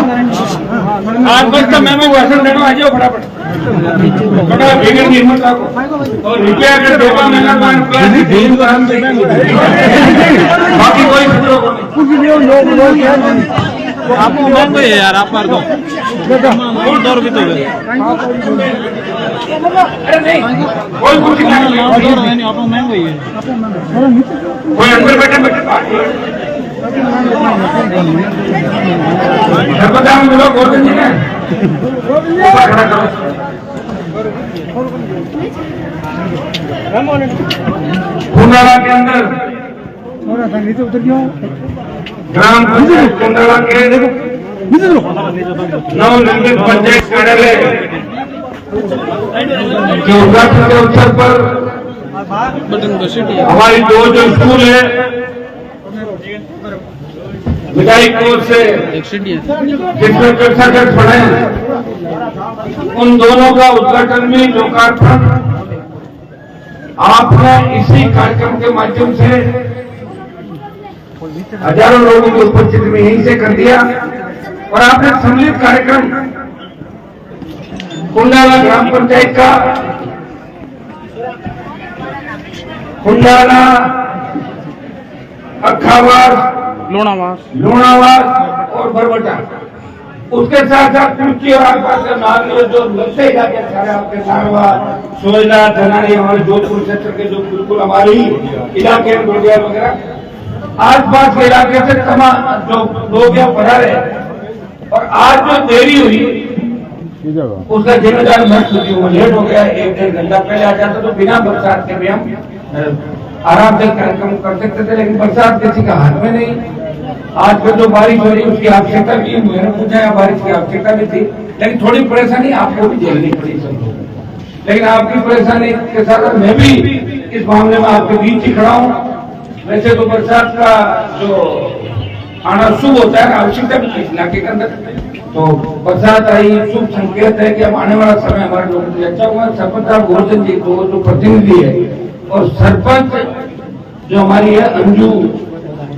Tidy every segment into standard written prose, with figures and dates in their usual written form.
आज बस का मैं भाषण देना आ जाओ फटाफट थोड़ा भीड़ की हिम्मत रखो और रुपया अगर देवा महीना बाकी कोई आपको महंगो है यार, आप कर दो और 2 रुपये तो अरे नहीं कोई कुछ नहीं आपको महंगो ही है। कोई अंदर बैठे सर्वदा मिलो गोविंद जी ने कुंडाला के अंदर ग्राम पंचायत कुंडाला के नवनिर्मित पंचायत कार्यालय के उद्घाटन के अवसर पर हमारी 2 जो स्कूल है विधायी कोर से जिसमें कक्षा तक पढ़े उन दोनों का उद्घाटन में लोकार्पण आपने इसी कार्यक्रम के माध्यम से हजारों लोगों की उपस्थिति में यहीं से कर दिया और आपने सम्मिलित कार्यक्रम कुंडाला ग्राम पंचायत का कुंडाला अखावास लोणावास और बरबटा उसके साथ साथ तुर्की और आसपास के नागरिक जो लगते इलाके सारे आपके नारवा सोयला धनानी हमारे जोधपुर क्षेत्र के जो बिल्कुल हमारे ही इलाके वगैरह आसपास के इलाके से तमाम जो लोग यहाँ पधारे और आज जो देरी हुई उसका जिम्मेदार मैं चुकी हूँ। लेट हो गया, 1-1.5 घंटा पहले आ जाता तो बिना बरसात के भी हम आराम से कार्यक्रम कर सकते थे, लेकिन बरसात किसी का हाथ में नहीं। आज फिर जो बारिश हो रही उसकी आवश्यकता भी, मैंने पूछा है बारिश की आवश्यकता भी थी, लेकिन थोड़ी परेशानी आपको भी झेलनी पड़ी सब लोगों को। लेकिन आपकी परेशानी के साथ मैं भी इस मामले में आपके बीच ही खड़ा हूँ। वैसे तो बरसात का जो आना शुभ होता है, आवश्यकता भी इस इलाके के अंदर, तो बरसात आई शुभ संकेत है कि अब आने वाला समय हमारे लोगों के लिए अच्छा हुआ। सरपंच साहब गोवर्धन जी को जो प्रतिनिधि है और सरपंच जो हमारी है अंजू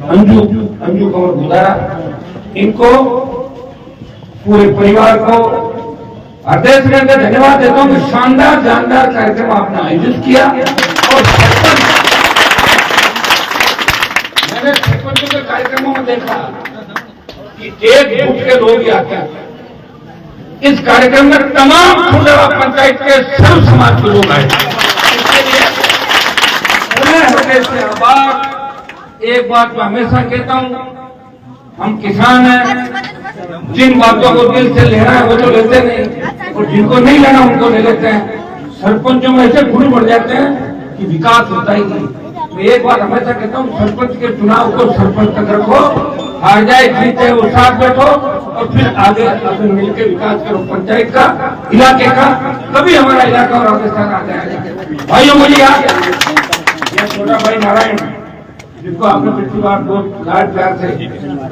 कंवर गुदारा, इनको पूरे परिवार को हृदय से धन्यवाद देता हूँ कि शानदार जानदार कार्यक्रम आपने आयोजित किया। और मैंने सरपंचों के कार्यक्रमों में देखा कि एक गुट के लोग ही आते हैं। इस कार्यक्रम में तमाम कुंडाला पंचायत के सर्व समाज के लोग आए। इसके लिए उन्हें हृदय से आभार। एक बात मैं हमेशा कहता हूं, हम किसान हैं, जिन बातों को दिल से लेना है वो तो लेते नहीं, और जिनको नहीं लेना उनको ले लेते हैं। सरपंचों में ऐसे गुण बढ़ जाते हैं कि विकास होता ही नहीं। मैं एक बात हमेशा कहता हूँ, सरपंच के चुनाव को सरपंच तक रखो, हार जाए जीत जाए वो साथ बैठो और फिर आगे अपने मिलकर विकास करो पंचायत का, इलाके का। कभी हमारा इलाका और राजस्थान आ जाएगा। भाइयों मुझे याद है यह छोटा भाई नारायण, जिनको आपने पिछली बार बहुत लाड प्यार से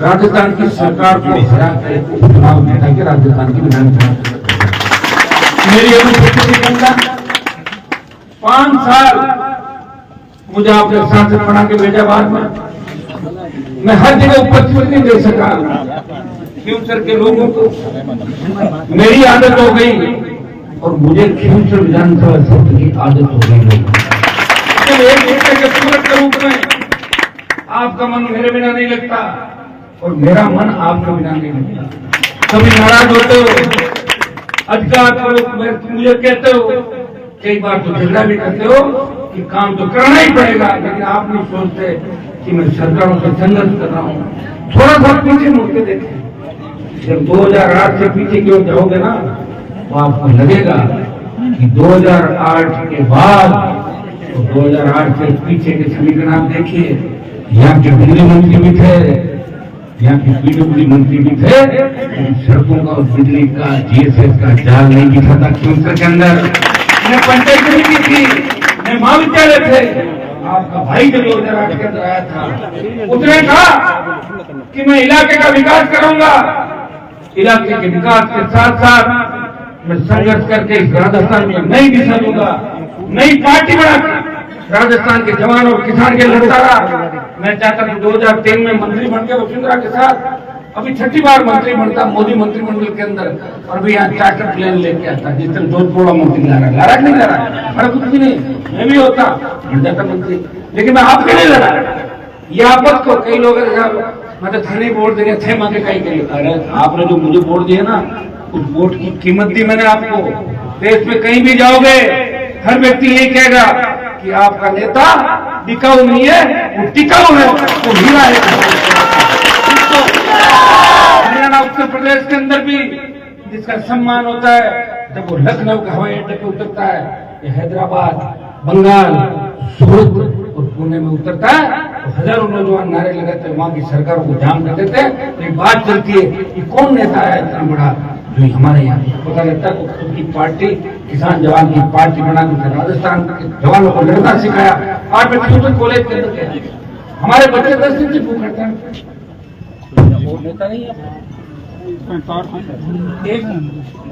राजस्थान की सरकार को हरा कर चुनाव में राजस्थान की विधानसभा मेरी अनुपस्थिति के अंदर 5 साल मुझे आपने सांसद बना के भेजा। बाद में मैं हर जगह उपस्थित नहीं दे सका खींवसर के लोगों को, मेरी आदत हो गई और मुझे खींवसर विधानसभा क्षेत्र की आदत हो गई। एक दूसरे के पूरक के रूप में आपका मन मेरे बिना नहीं लगता और मेरा मन आपके बिना नहीं लगता। कभी नाराज होते हो, अधिकार करो, मुझे कहते हो, कई बार तो झगड़ा भी करते हो कि काम तो करना ही पड़ेगा, लेकिन आप नहीं सोचते कि मैं सरकारों से संघर्ष कर रहा हूँ। थोड़ा सा पीछे मुड़ के देखें, जब 2008 से पीछे की ओर जाओगे ना तो आपको लगेगा कि 2008 के बाद, तो 2008 से पीछे के समीकरण आप देखिए, यहाँ के बिजली मंत्री भी थे, यहाँ की पीडब्ल्यूडी मंत्री भी थे, सड़कों का और बिजली का जीएसएस का जाल नहीं बिछा था खींवसर के अंदर। मैं पंचायत समिति थी, मैं महाविद्यालय थे। आपका भाई जब 2008 के अंदर आया था, उसने कहा कि मैं इलाके का विकास करूंगा, इलाके के विकास के साथ साथ मैं संघर्ष करके इस राजस्थान में नई दिशा दूंगा, नई पार्टी बना राजस्थान के जवान और किसान के लड़ता रहा। मैं चाहता था 2003 में मंत्री बन के वसुंधरा के साथ अभी 6ठी बार मंत्री बनता मोदी मंत्रिमंडल के अंदर, और अभी यहाँ चार्टर प्लेन लेके आता, जिस तरह जोधपुर मंत्री ला रहा नहीं ला रहा, अरे कुछ भी नहीं, मैं भी होता बन जाता मंत्री, लेकिन मैं आपके नहीं लड़ा। ये आपत को कई लोग मतलब थाने वोट देंगे थे मांगे कहीं के लिए, अरे आपने जो मुझे वोट दिया ना, उस वोट की कीमत दी मैंने आपको। देश में कहीं भी जाओगे हर व्यक्ति यही कहेगा कि आपका नेता टिकाऊ नहीं है, वो टिकाऊ है, वो हीरा है। हरियाणा उत्तर प्रदेश के अंदर भी जिसका सम्मान होता है जब वो लखनऊ के हवाई अड्डे पे उतरता है, या हैदराबाद, बंगाल, सूरत और पुणे में उतरता है, तो हजारों नौजवान नारे लगाते हैं, वहां की सरकारों को जाम कर देते हैं। तो एक बात चलती है कि कौन नेता है इतना बड़ा जो हमारे यहाँ पता लगता है। तो खुद की पार्टी किसान जवान की पार्टी बना के राजस्थान के जवानों को लड़ना सिखाया। आज मैं फ्यूचर कॉलेज के अंदर गया, हमारे बच्चे 10 दिन से भूख हड़ताल हैं। वो नेता नहीं है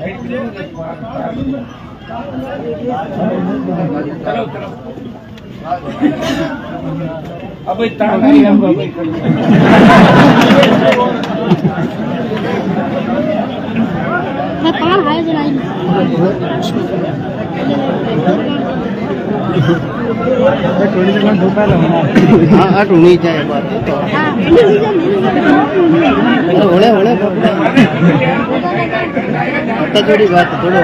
एक चलो चलो अब इतना नहीं हम कहाँ है जरा हाँ टूनी चाहिए होले होले थोड़ी बात थोड़ा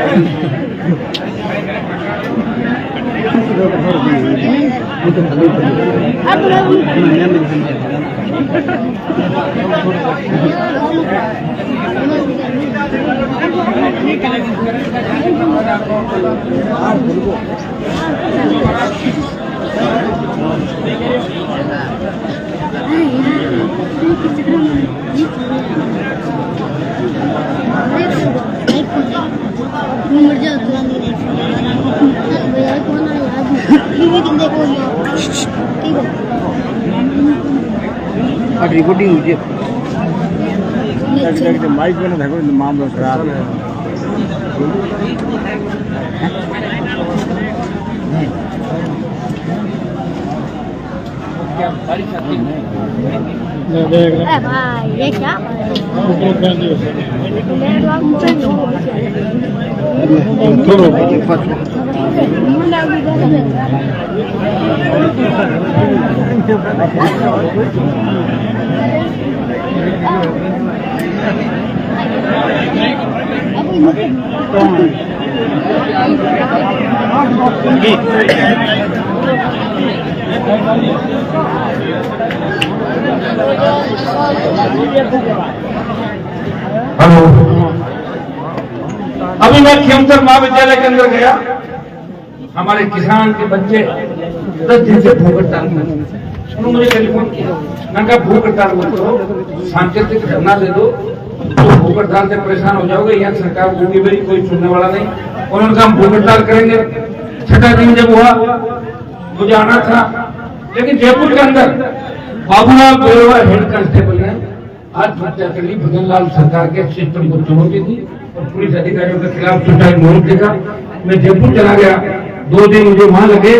रिकॉर्डिंग मुझे माइक में देखो मामला खराब है। भाई ये क्या हेलो, अभी मैं खेमसर महाविद्यालय के अंदर गया, हमारे किसान के बच्चे 10 दिन से भूख हड़ताल में। उन्होंने मुझे टेलीफोन किया, मैंने कहा भूख हड़ताल मत करो, सांकेतिक धरना दे दो, तो भूख हड़ताल से परेशान हो जाओगे, यहाँ सरकार होगी मेरी कोई सुनने वाला नहीं। उन्होंने कहा हम भूख हड़ताल करेंगे। 6ठा दिन जब हुआ मुझे आना था, लेकिन जयपुर के अंदर बाबूलाल बेरवा हेड कांस्टेबल ने आत्महत्या कर ली। भगनलाल सरकार के सिस्टम को चुनौती दी और पुलिस अधिकारियों के खिलाफ सुसाइड नोट देगा। मैं जयपुर चला गया, 2 दिन मुझे वहां लगे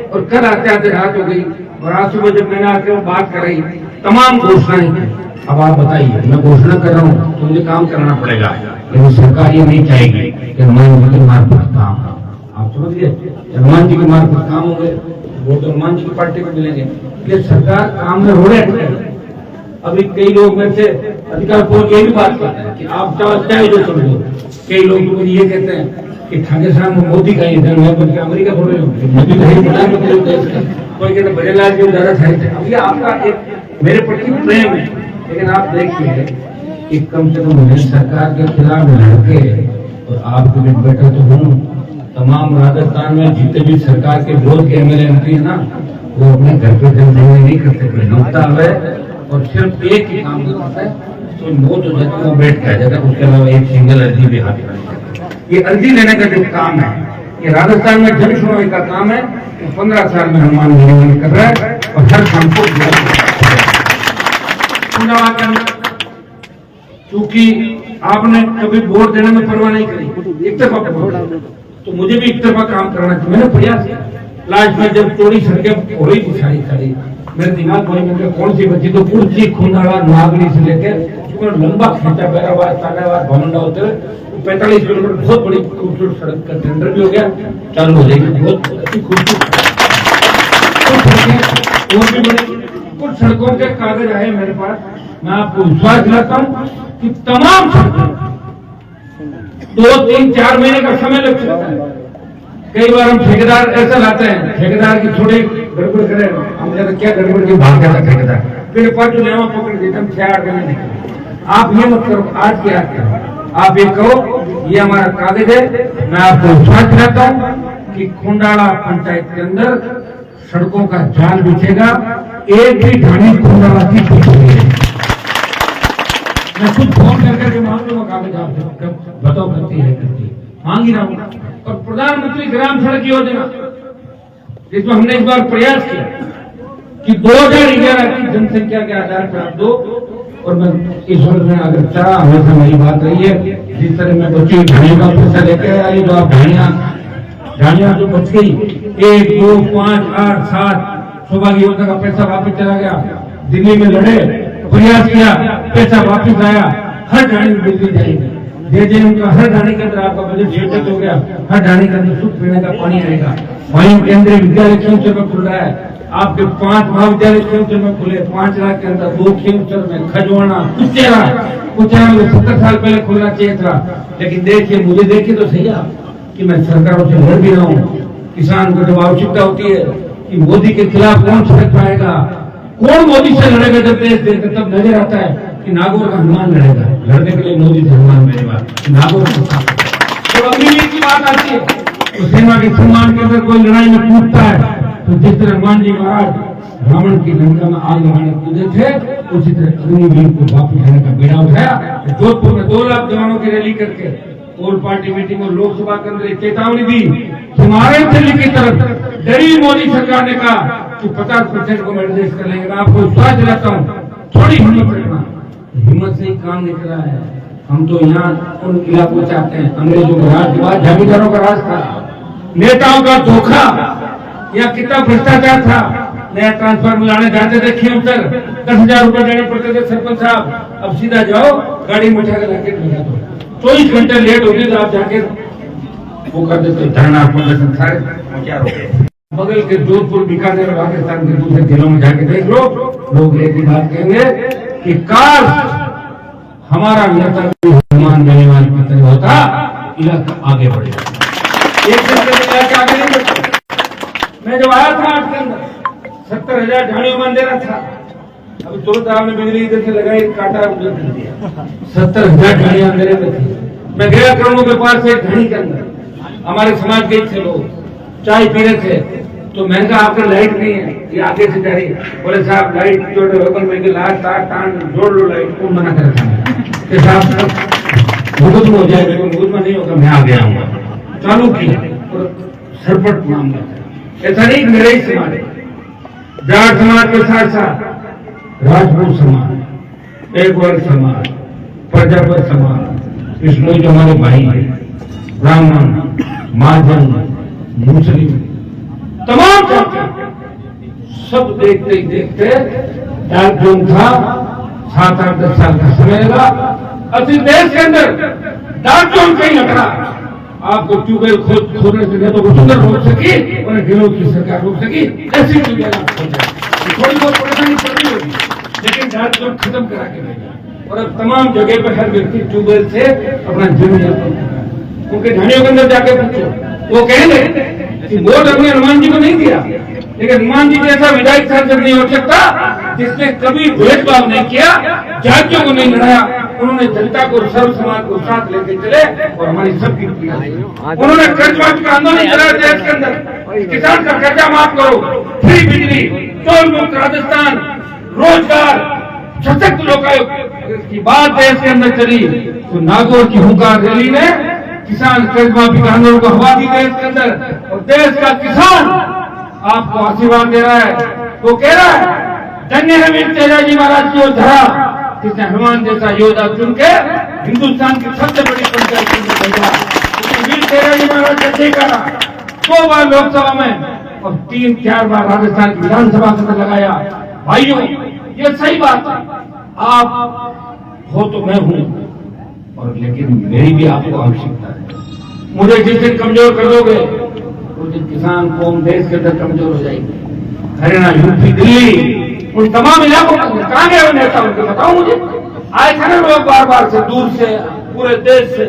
और कल आते आते रात हो गई, और आज सुबह जब मैंने आके बात कराई तमाम घोषणाएं की। अब आप बताइए, मैं घोषणा कर रहा हूँ तो मुझे काम करना पड़ेगा, लेकिन सरकार ये नहीं चाहेगी कि हनुमान जी के मार्फत काम। आप समझ गए, हनुमान जी के मार्फत काम होंगे, वोट हनुमान जी की पार्टी को मिलेंगे। ये सरकार काम में रोड़े अटके। अभी कई लोग में से अधिकार पूर्वक यही बात करते हैं कि आप चाहे जो समझो। कई लोग तो मुझे ये कहते हैं कि ठाणे साहब मोदी का ही धन है, बल्कि अमेरिका थोड़े मोदी का ही प्रधानमंत्री देश का। कोई कहते भजनलाल जी ज्यादा साहित्य। अब ये आपका एक मेरे प्रति प्रेम है, लेकिन आप देखिए कि कम से कम मैं सरकार के खिलाफ लड़के और आपके भी बैठा तो हूँ। तमाम राजस्थान में जितने भी सरकार के विरोध के एमएलए एमपी है ना, वो अपने घर पे जनसंघ नहीं करते, कोई नौता है और सिर्फ एक ही काम करता है, तो नोट हो जाता है, बैठ के जाता है, उसके अलावा एक सिंगल अर्जी भी हाथ में। ये अर्जी लेने का जो काम है, ये राजस्थान में जन सुनवाई का काम है। 15 साल में हनुमान निर्माण कर रहा है और हर काम को क्योंकि आपने कभी वोट देने में परवाह नहीं करी, एक तरफा वोट, तो मुझे भी एक तरफा काम करना चाहिए। मैंने प्रयास किया, लास्ट में जब चोरी सड़कें हो रही थी सारी मेरे दिमाग में कौन सी बची, तो कुर्सी खुंदाड़ा नागरी से लेकर उसको लंबा खींचा बैराबाद सागाबाद भवंडा होते हुए 45 किलोमीटर बहुत बड़ी खूबसूरत सड़क का टेंडर भी हो गया, चालू हो जाएगी। बहुत अच्छी खूबसूरत और भी बड़ी कुछ सड़कों के कागज आए मेरे पास। मैं आपको विश्वास दिलाता हूँ कि तमाम सड़कों 2, 3, 4 महीने का समय लग सकता है। कई बार हम ठेकेदार ऐसा लाते हैं, ठेकेदार की थोड़ी गड़बड़ करे, हम कहते क्या गड़बड़ की भाग जाता ठेकेदार, फिर 5 लेवा पकड़ देते हम 6-8 महीने निकले। आप ये मत करो, आज की आज करो, आप ये कहो ये हमारा कागज है। मैं आपको विश्वास दिलाता हूँ कि खुंडाड़ा पंचायत के अंदर सड़कों का जाल बिछेगा, एक भी ढाणी खुंडाड़ा की बिछेगी। मैं खुद फोन करके मांग लूंगा कागज आपसे, बताओ करती है करती मांगी रहा हूँ। और प्रधानमंत्री ग्राम सड़क योजना जिसमें हमने इस बार प्रयास किया कि 2011 की जनसंख्या के आधार पर आप दो। और मैं इस वर्ष में अगर चाह हमेशा मेरी बात रही है, जिस तरह मैं बच्ची ढाणियों का पैसा लेके आया, जो आप ढाणियां जो बच गई 1, 2, 5, 8, 7 सौभाग्य योजना का पैसा वापस चला गया। दिल्ली में लड़े, प्रयास किया, पैसा वापस आया, हर ढाणी में बिजली जाएगी। जैसे उनका हर ढाणी के अंदर आपका बजट सेट हो गया, हर ढाणी के अंदर शुद्ध पीने का पानी आएगा। वहीं केंद्रीय विद्यालय खेमचर में खुल रहा है, आपके 5 महाविद्यालय खेमचर में खुले, 5 लाख के अंदर 2 खेमचर में, खजवाना, कुचेरा में 70 साल पहले खुलना चाहिए था। लेकिन देखिए, मुझे देखिए तो सही आप कि मैं सरकारों से लड़ भी रहा हूँ। किसान को जब आवश्यकता होती है कि मोदी के खिलाफ कौन सड़क पाएगा, कौन मोदी से लड़ेगा, जब देश देखते तब नजर आता है कि नागौर का हनुमान लड़ेगा। लड़ने के लिए मोदी से हनुमान मेरी बात, नागौर तो अग्निवीर की बात आती है तो सेना के सम्मान के अंदर कोई लड़ाई में कूदता है तो जिस तरह हनुमान जी महाराज रावण की लंका में आग लगाने कूदे थे, उसी तरह अग्निवीर को वापस लाने का बेड़ा उठाया। जोधपुर में 2 लाख जवानों की रैली करके ऑल पार्टी मीटिंग और लोकसभा के अंदर चेतावनी दी। तुम्हारे दिल्ली की तरफ डरी मोदी सरकार ने कहा कि 50% को मैं एडजस्ट कर लेंगे। मैं आपको विश्वास दिलाता हूँ, थोड़ी हिम्मत रखना, हिम्मत से ही काम निकल रहा है। हम तो यहाँ उन इलाकों चाहते हैं, अंग्रेजों का राज के बाद जमींदारों का राज था, नेताओं का धोखा, या कितना भ्रष्टाचार था। नया ट्रांसफार्मर लाने जाते थे खेमचर, 10,000 रुपए देने पड़ते थे सरपंच साहब। अब सीधा जाओ, गाड़ी में उठा कर लाके भेजा दो, 24 घंटे लेट होगी तो आप जाके वो कर देते धरना प्रदर्शन सारे। बगल के जोधपुर, बीकानेर, पाकिस्तान के दूसरे जिलों में जाके देख लो, लोग एक ही बात कहेंगे कि काश हमारा नेता हनुमान बेनीवाल की तरह होता, इलाका आगे बढ़ेगा। एक इलाका आगे नहीं बढ़ता। मैं जब आया था 8 के अंदर 70,000 ढाणियों में अंधेरा था। अभी तुरंत आपने बिजली इधर से लगाई, काटा उधर कर दिया, 70,000 ढाणियां अंधेरे में थी। मैं गया करोड़ों के पास से ढाणी के अंदर, हमारे समाज के थे लोग, चाय पी रहे थे, तो मैंने कहा आपका लाइट नहीं है, ये आगे से जा रही है। बोले साहब लाइट जो डेवलपमेंट में लाइट तार टान जोड़ लो, लाइट कौन मना कर रहा है साहब, भुगत में हो जाएगा, भुगत में नहीं होगा, मैं आ गया हूँ। चालू किया और सरपट मामला ऐसा नहीं, मेरे ही समाज, जाट समाज के साथ साथ राजपूत समाज, एक वर्ग समाज, प्रजापत समाज, इसमें जो हमारे भाई है, ब्राह्मण, महाजन, मुस्लिम, तमाम जाति, सब देखते ही देखते डार्क जोन था। 7-8-10 साल का समय लगा। अभी देश के अंदर डार्क जोन कहीं हटा, आपको ट्यूबवेल खोदने से तो सुंदर रोक सकी, उन्हें गिरोह की सरकार रोक सकी, ऐसी ट्यूबवेल थोड़ी बहुत परेशानी पड़ती होगी, लेकिन डार्क जोन खत्म करा के भेजा। और अब तमाम जगह पर हर व्यक्ति ट्यूबवेल से अपना जीवन यापन करता है। उनके ढाणियों के अंदर जाके पूछो, वो कहेंगे कि वोट हमने हनुमान जी को नहीं दिया, लेकिन हनुमान जी जैसा विधायक सांसद नहीं हो सकता जिसने कभी भेदभाव नहीं किया, जातियों को नहीं लड़ाया। उन्होंने जनता को, सर्व समाज को साथ लेके चले और हमारी सबकी प्रिया। उन्होंने कर्जमाफी का आंदोलन चलाया देश के अंदर, किसान का कर्जा माफ करो, फ्री बिजली, टोल मुक्त राजस्थान, रोजगार, सशक्त लोकायुक्त। इसकी बात देश के अंदर चली तो नागौर की हुंकार रैली ने किसान कर्जमाफी का आंदोलन को हवा दी देश के अंदर, और देश का किसान आपको आशीर्वाद दे रहा है। वो कह रहा है धन्य है वीर तेजाजी महाराज की धरा, जिसने हनुमान जैसा योद्धा चुन के हिंदुस्तान की सबसे बड़ी पंचायत भेजा। वीर तेजाजी महाराज का ठेकाना 2 बार लोकसभा में और 3-4 बार राजस्थान की विधानसभा के अंदर लगाया। भाइयों, ये सही बात है, आप हो तो मैं हूं, और लेकिन मेरी भी आपको आवश्यकता है। मुझे जिस दिन कमजोर कर दोगे उस दिन किसान कौम देश के अंदर कमजोर हो जाएगी। हरियाणा, यूपी, दिल्ली, उन तमाम इलाकों में कहां गए नेता, उनके बताओ मुझे। आए थे ना लोग बार बार से, दूर से, पूरे देश से,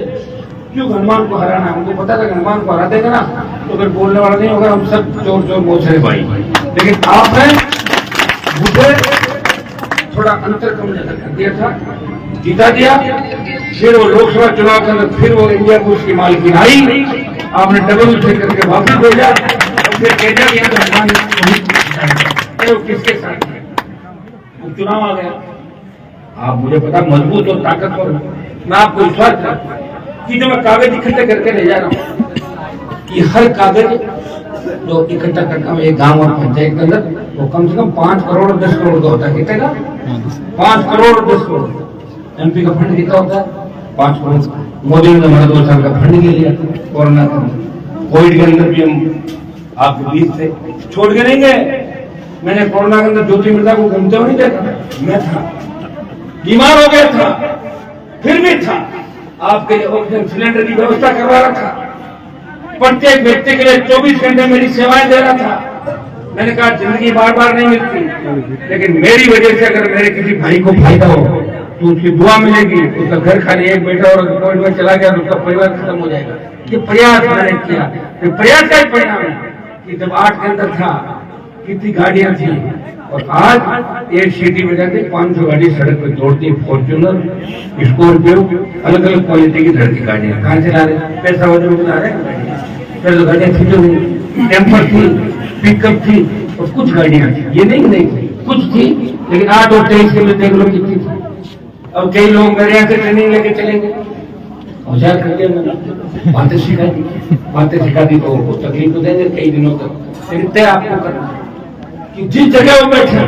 क्यों हनुमान को हराना है। उनको पता था कि हनुमान को हरा देगा ना तो फिर बोलने वाला नहीं होगा, हम सब चोर चोर मोछरे भाई। लेकिन आपने मुझे थोड़ा अंतर कम कर दिया था, जीता दिया। फिर वो लोकसभा चुनाव के अंदर फिर वो इंडिया बुश की मालकिन आई, आपने डबल उठे करके वापस भेजा, और फिर कह दिया कि हनुमान वो किसके साथ है। चुनाव आ गया, आप मुझे पता मजबूत और ताकतवर, मैं आपको विश्वास करता कि जो मैं कागज इकट्ठे करके ले जा रहा हूँ, कि हर कागज जो इकट्ठा करता हूँ एक गांव और पंचायत के अंदर, वो कम से कम 5 करोड़ और 10 करोड़ का होता है। कितने का? 5 करोड़ और 10 करोड़। एमपी का फंड कितना होता है? 5 करोड़। मोदी ने हमारा 2 साल का फंड के लिया कोरोना के अंदर। कोविड के अंदर भी हम आपके बीच से छोड़ के नहीं गए। मैंने कोरोना के अंदर ज्योति मिर्जा को घूमते हुए नहीं देखा, मैं था, बीमार हो गया था, फिर भी था, आपके लिए ऑक्सीजन सिलेंडर की व्यवस्था करवा रहा था, प्रत्येक व्यक्ति के लिए 24 घंटे मेरी सेवाएं दे रहा था। मैंने कहा जिंदगी बार बार नहीं मिलती, लेकिन मेरी वजह से अगर मेरे किसी भाई को फायदा हो तो उसकी दुआ मिलेगी। उसका घर खाली एक बेटा और कोविड में चला गया तो उसका परिवार खत्म हो जाएगा। ये प्रयास मैंने किया, ये प्रयास का ही परिणाम है कि जब 8 के अंदर था कितनी गाड़ियां थी, और आज एक सीटी बजा के 500 गाड़ी सड़क पर दौड़ती है। फॉर्च्यूनर, स्कॉर्पियो, अलग अलग क्वालिटी की धड़ की गाड़ियां कहां से ला रहे? पैसा वजह ला रहे हैं। पहले गाड़ियां थी जो टेम्पर थी, पिकअप थी, और कुछ गाड़ियां थी, ये नहीं थी, कुछ थी, लेकिन 8 और 23 के लिए देख लो कितनी थी। अब कई लोग मेरे यहाँ से ट्रेनिंग लेके चलेंगे, होशियार करके बातें सिखा दी तो उनको तकलीफ तो देंगे कई दिनों तक, लेकिन तय आपको करना कि जिस जगह वो बैठे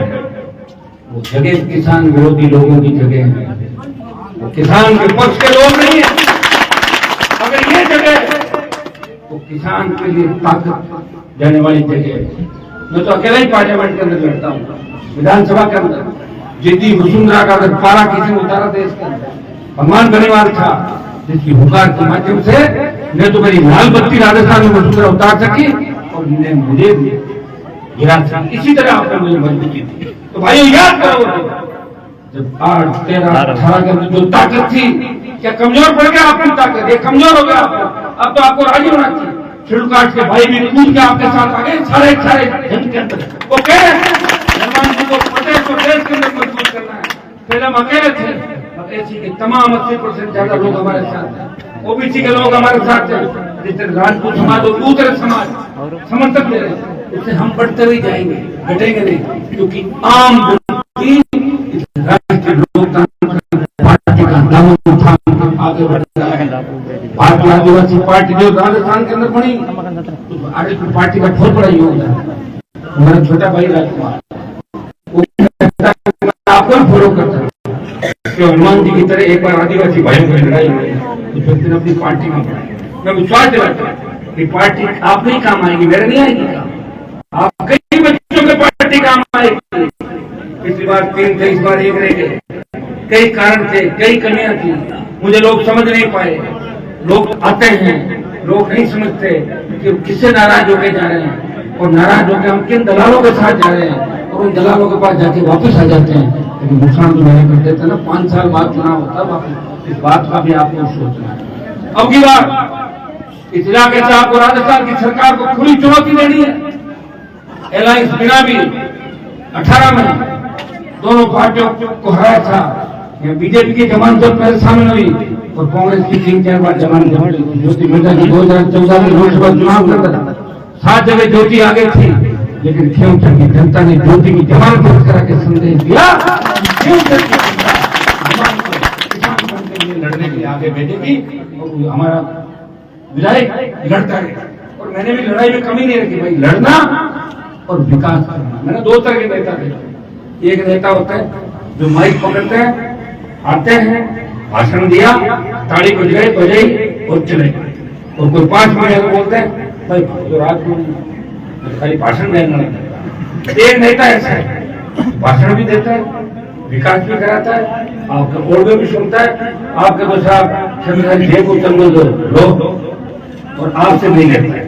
वो जगह किसान विरोधी लोगों की जगह है, वो किसान के पक्ष के लोग नहीं है। अगर ये जगह तो किसान के लिए ताकत देने वाली जगह है। मैं तो अकेला ही पार्लियामेंट के अंदर लड़ता हूँ, विधानसभा के अंदर जिद्दी वसुंधरा का अगर पारा किसी ने उतारा देश के अंदर, भगवान गणिवार था जिसकी हुकार के माध्यम से ने तो मेरी लाल बत्ती राजस्थान में वसुंधरा उतार सकी, और ने मुझे गिरा था। इसी तरह आपने मुझे मजबूती दी। तो भाई याद करो जब 8, 13, 18 के अंदर जो ताकत थी, क्या कमजोर पड़ गया आपकी ताकत? ये कमजोर हो गया आपको। अब तो आपको राजी होना चाहिए। शेड्यूल कास्ट के भाई भी कूद के आपके साथ आ गए सारे जन के अंदर। वो कह रहे हैं हनुमान जी को प्रदेश और देश के अंदर मजबूत करना है। पहले हम अकेले थे, एसी के तमाम 80% ज्यादा लोग हमारे साथ हैं, ओबीसी के लोग हमारे साथ हैं, जिस तरह राजपूत समाज और दूसरे समाज समर्थक दे रहे हैं, उससे हम बढ़ते हुए जाएंगे, घटेंगे नहीं। क्योंकि आम राष्ट्रीय लोकतांत्रिक पार्टी का दामन उठाकर आगे बढ़ रहा है। भारतीय आदिवासी पार्टी जो राजस्थान के अंदर बनी, तो आदिवासी पार्टी का बहुत बड़ा योगदान है। हमारा छोटा भाई राजकुमार आपको फॉलो करता है कि हनुमान जी की तरह एक बार आदिवासी भाइयों की लड़ाई हुई तो फिर अपनी पार्टी में बढ़ाई। मैं विश्वास दिलाता हूं कि पार्टी आप नहीं काम आएगी, मेरे नहीं आएगी काम। आप कई बच्चों के पार्टी काम आएगी। पिछली बार 3 थे, इस बार 1 रह गए। कई कारण थे, कई कमियां थी, मुझे लोग समझ नहीं पाए। लोग आते हैं, लोग नहीं समझते कि किससे नाराज होकर जा रहे हैं, और नाराज होकर हम किन दलालों के साथ जा रहे हैं, और उन दलालों के पास जाके वापस आ जाते हैं। लेकिन नुकसान तो मैंने कर देते ना, 5 साल बाद चुनाव होता वापस। इस बात का भी आपको सोचना है। अब की बार इस इलाके से आपको राजस्थान की सरकार को खुली चुनौती देनी है। अलायंस बिना भी 18 में दोनों पार्टियों को हराया था। बीजेपी की जमानत मेरे सामने हुई और कांग्रेस की 3-4 बार जमानत हुई। ज्योति मिर्जा की 2014 में लोकसभा चुनाव करता 7 जगह ज्योति आगे थी, लेकिन खेमचर की जनता ने ज्योति की जमानत दर्ज करा के संदेश दिया खेमचर की जनता किसान के लिए लड़ने के लिए आगे भेजेगी, और हमारा विधायक लड़ता है। और मैंने भी लड़ाई में कमी नहीं रखी भाई, लड़ना और विकास करना। मैंने 2 तरह के नेता देखे। एक नेता होता है जो माइक पकड़ते हैं, आते हैं, भाषण दिया, ताली बजाई और चले गए। और कोई 5 मिनट बोलते हैं भाई जो रात में खाली भाषण देना। एक नेता ऐसा है, भाषण भी देता है, विकास भी कराता है, आपके बोर्ड में भी सुनता है, आपके तो साहब चंद्रशेखर जय को चंद्र लोग और आपसे नहीं लेता है।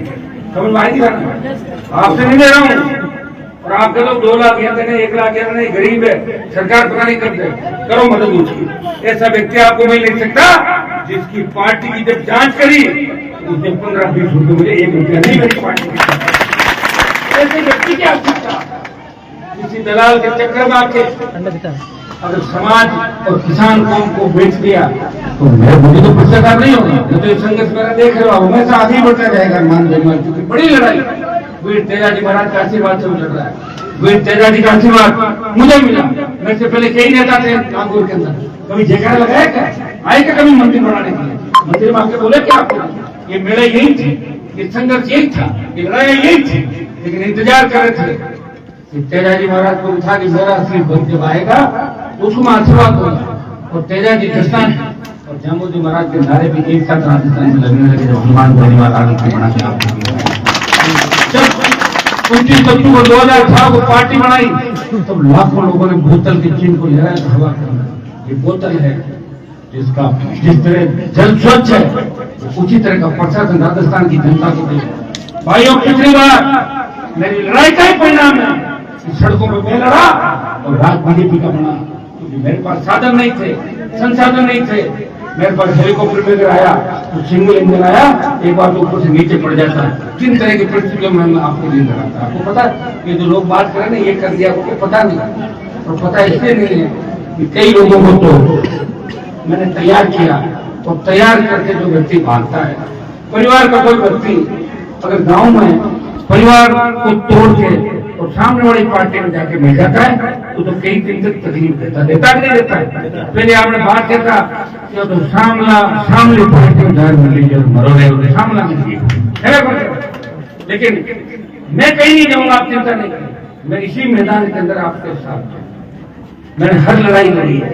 समझ में आई आपसे नहीं ले रहा हूँ। और आपके लोग 2 लाख कहते हैं, 1 लाख कहते हैं, गरीब है, सरकार पता नहीं करते, करो मदद उसकी। ऐसा व्यक्ति आपको मैं ले सकता जिसकी पार्टी की जब जांच करी उसने 15-20 रुपये मुझे 1 रुपया नहीं मेरी पार्टी की। ऐसे व्यक्ति की आवश्यकता किसी दलाल के चक्कर में आके अगर समाज और किसान कौम को बेच दिया तो मुझे तो भ्रष्टाचार नहीं होगा। मैं तो ये संघर्ष मेरा देख रहा हूँ, हमेशा आगे बढ़ता रहेगा मान क्योंकि बड़ी लड़ाई वीर तेजाजी महाराज का आशीर्वाद से लड़ रहा है। वीर तेजाजी का आशीर्वाद मुझे मिला। मेरे से पहले कई नेता थे नागौर के अंदर, कभी जयकारा लगाया क्या? आए क्या कभी मंदिर बनाने के लिए? मंदिर में आके बोले क्या आपको? ये मेरा यही थी, ये संघर्ष यही था, ये लड़ाई यही थी, लेकिन इंतजार कर रहे थे तेजाजी महाराज को उठा के मेरा असली बन जब आएगा उसको आशीर्वाद होगा। और तेजाजी कृष्ण और जामोदी महाराज के नारे भी एक साथ राजस्थान में लगने लगे। जब हनुमान परिवार आगे बना के आपको जब 29 अक्टूबर 2018 को पार्टी बनाई तब लाखों लोगों ने बोतल के चिन्ह को लहराया हवा करना। ये बोतल है जिसका जिस तरह जल स्वच्छ है उसी तरह का प्रशासन राजस्थान की जनता को दे। भाइयों पिछली बार मेरी लड़ाई का ही परिणाम है कि सड़कों में मैं लड़ा और राज बीजेपी का बना, क्योंकि मेरे पास साधन नहीं थे, संसाधन नहीं थे। मेरे पास हेलीकॉप्टर में अगर आया तो सिंगल इंजन आया, एक बार तो ऊपर से नीचे पड़ जाता। किन तरह की परिस्थितियों में मैं आपके लिए लड़ा था आपको पता है। ये जो लोग बात करें ना ये कर दिया आपको पता नहीं, और पता इसलिए नहीं है कि कई लोगों को तो मैंने तैयार किया और तैयार करके जो व्यक्ति भागता है, परिवार का कोई व्यक्ति अगर गांव में परिवार को तोड़ के और सामने वाली पार्टी में जाके मिल जाता है तो कई दिन तक तकलीफ देता कि नहीं देता है। पहले आपने बात कहता कि तो सामने पार्टी में जाकर मिल लीजिए मरो रहे सामना मिल गई, लेकिन मैं कहीं नहीं जाऊंगा, आप चिंता नहीं करें। मैं इसी मैदान के अंदर आपके साथ मैंने हर लड़ाई लड़ी है